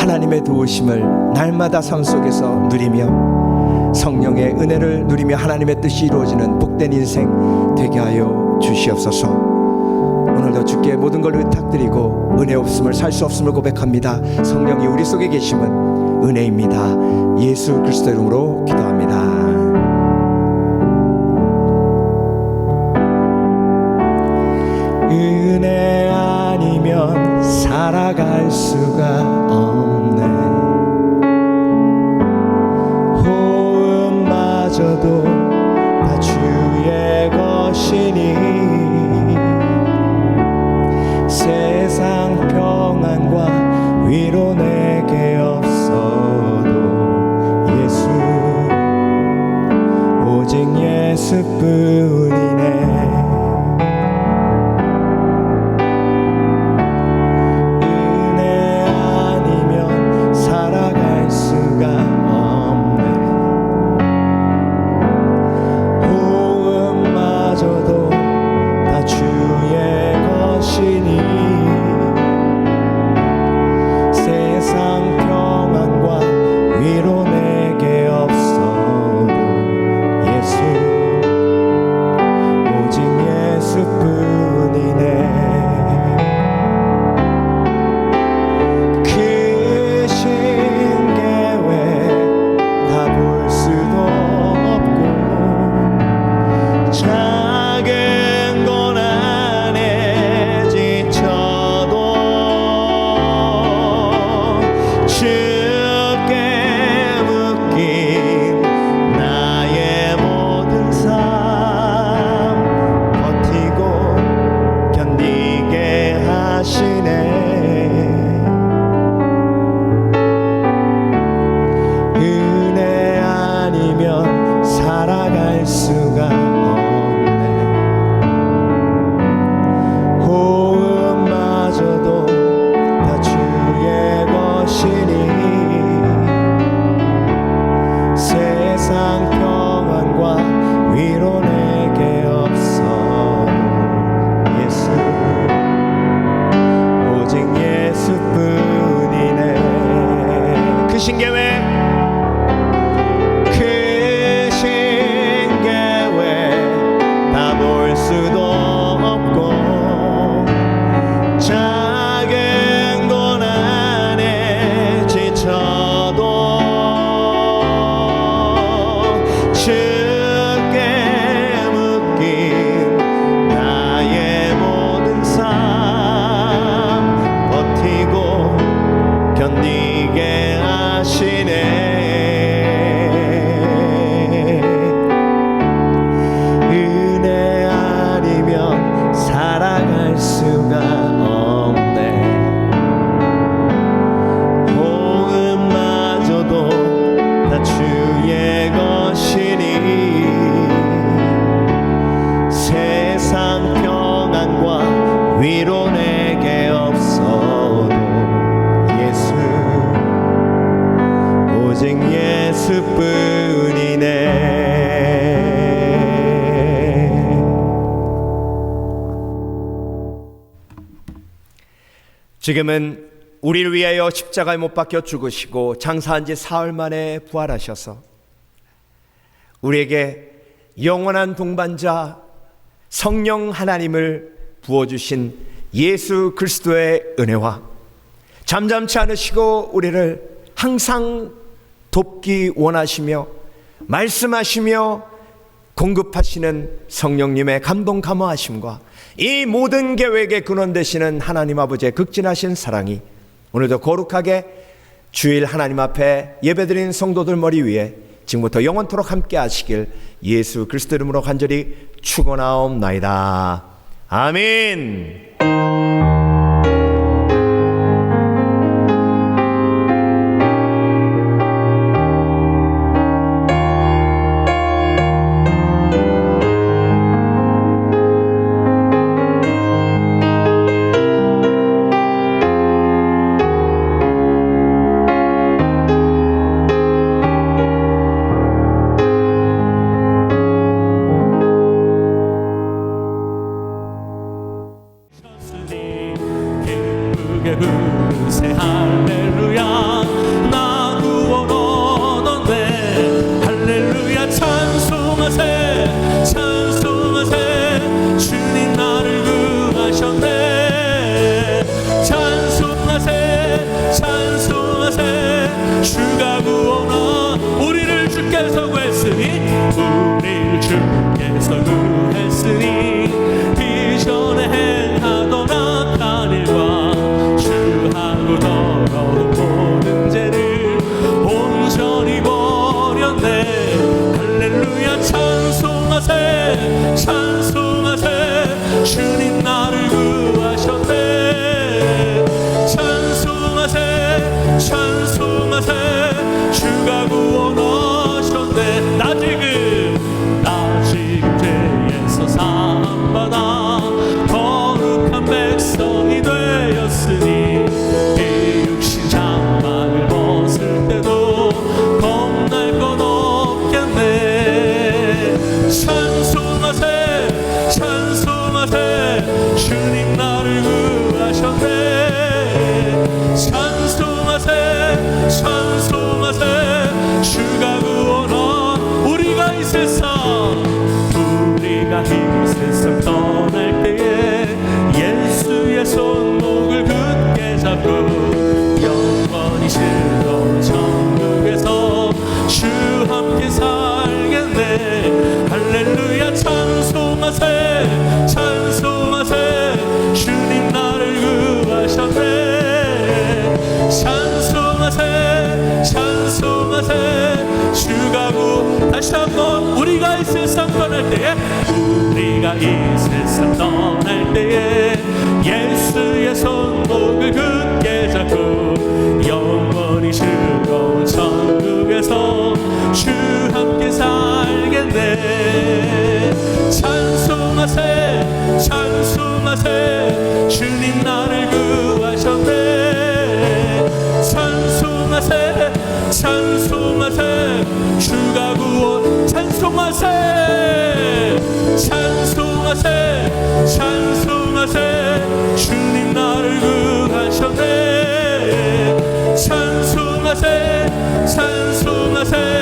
하나님의 도우심을 날마다 삶 속에서 누리며 성령의 은혜를 누리며 하나님의 뜻이 이루어지는 복된 인생 되게 하여 주시옵소서. 오늘도 주께 모든 걸 의탁드리고 은혜 없음을 살 수 없음을 고백합니다. 성령이 우리 속에 계심은 은혜입니다. 예수 그리스도 이름으로 기도합니다. 은혜 아니면 살아갈 수가 없네. 호흡마저도 다 주의 것이니 세상 평안과 위로 내게 없어도 예수, 오직 예수뿐이네. 세상 할 수가 없네. 호흡마저도 다 주의 것이니 세상 평안과 위로 내게 없어도 예수, 오직 예수뿐이네. 지금은 우리를 위하여 십자가에 못 박혀 죽으시고 장사한 지 사흘 만에 부활하셔서 우리에게 영원한 동반자 성령 하나님을 부어주신 예수 그리스도의 은혜와 잠잠치 않으시고 우리를 항상 돕기 원하시며 말씀하시며 공급하시는 성령님의 감동 감화하심과 이 모든 계획의 근원 되시는 하나님 아버지의 극진하신 사랑이 오늘도 거룩하게 주일 하나님 앞에 예배드린 성도들 머리 위에 지금부터 영원토록 함께 하시길 예수 그리스도 이름으로 간절히 축원하옵나이다. 아멘. 부르세 할렐루야 나 구원 얻었네. 할렐루야 찬송하세 찬송하세 주님 나를 구하셨네. 찬송하세 찬송하세 주가 구원하 우리를 주께서 구했으니 우리를 주께서 구했으니 비전에 행하던 악한 일과 주하고 더러운 모든 죄를 온전히 버렸네. 할렐루야 찬송하세 찬송하세 주님 나를 구하셨네. 찬송하세 찬송하세 주가 구원하셨네. 나 지금 죄에서 사함받아 거룩한 백성이 되었으니 이 육신 장막을 벗을 때도 겁날 것 없겠네. 찬송하세 찬송하세 주님 나를 구하셨네. 찬송하세 찬송하세 주가 구원하 우리가 이 세상 떠날 때에 예수의 손목을 굳게 잡고 영원히 즐거운 천국에서 주 함께 살겠네. 할렐루야 찬송하세 찬송하세 주님 나를 구하셨네. 찬송하세 찬송하세 주가 다시 한번 우리가 이 세상 떠날 때에 우리가 이 세상 떠날 때에 예수의 손목을 굳게 잡고 영원히 즐거운 천국에서 주 함께 살겠네. 찬송하세 찬송하세 주님 나를 구하셨네. 찬송하세 찬송하세 주가 구원 찬송하세 찬송하세 찬송하세 주님 나를 구하셨네. 찬송하세 찬송하세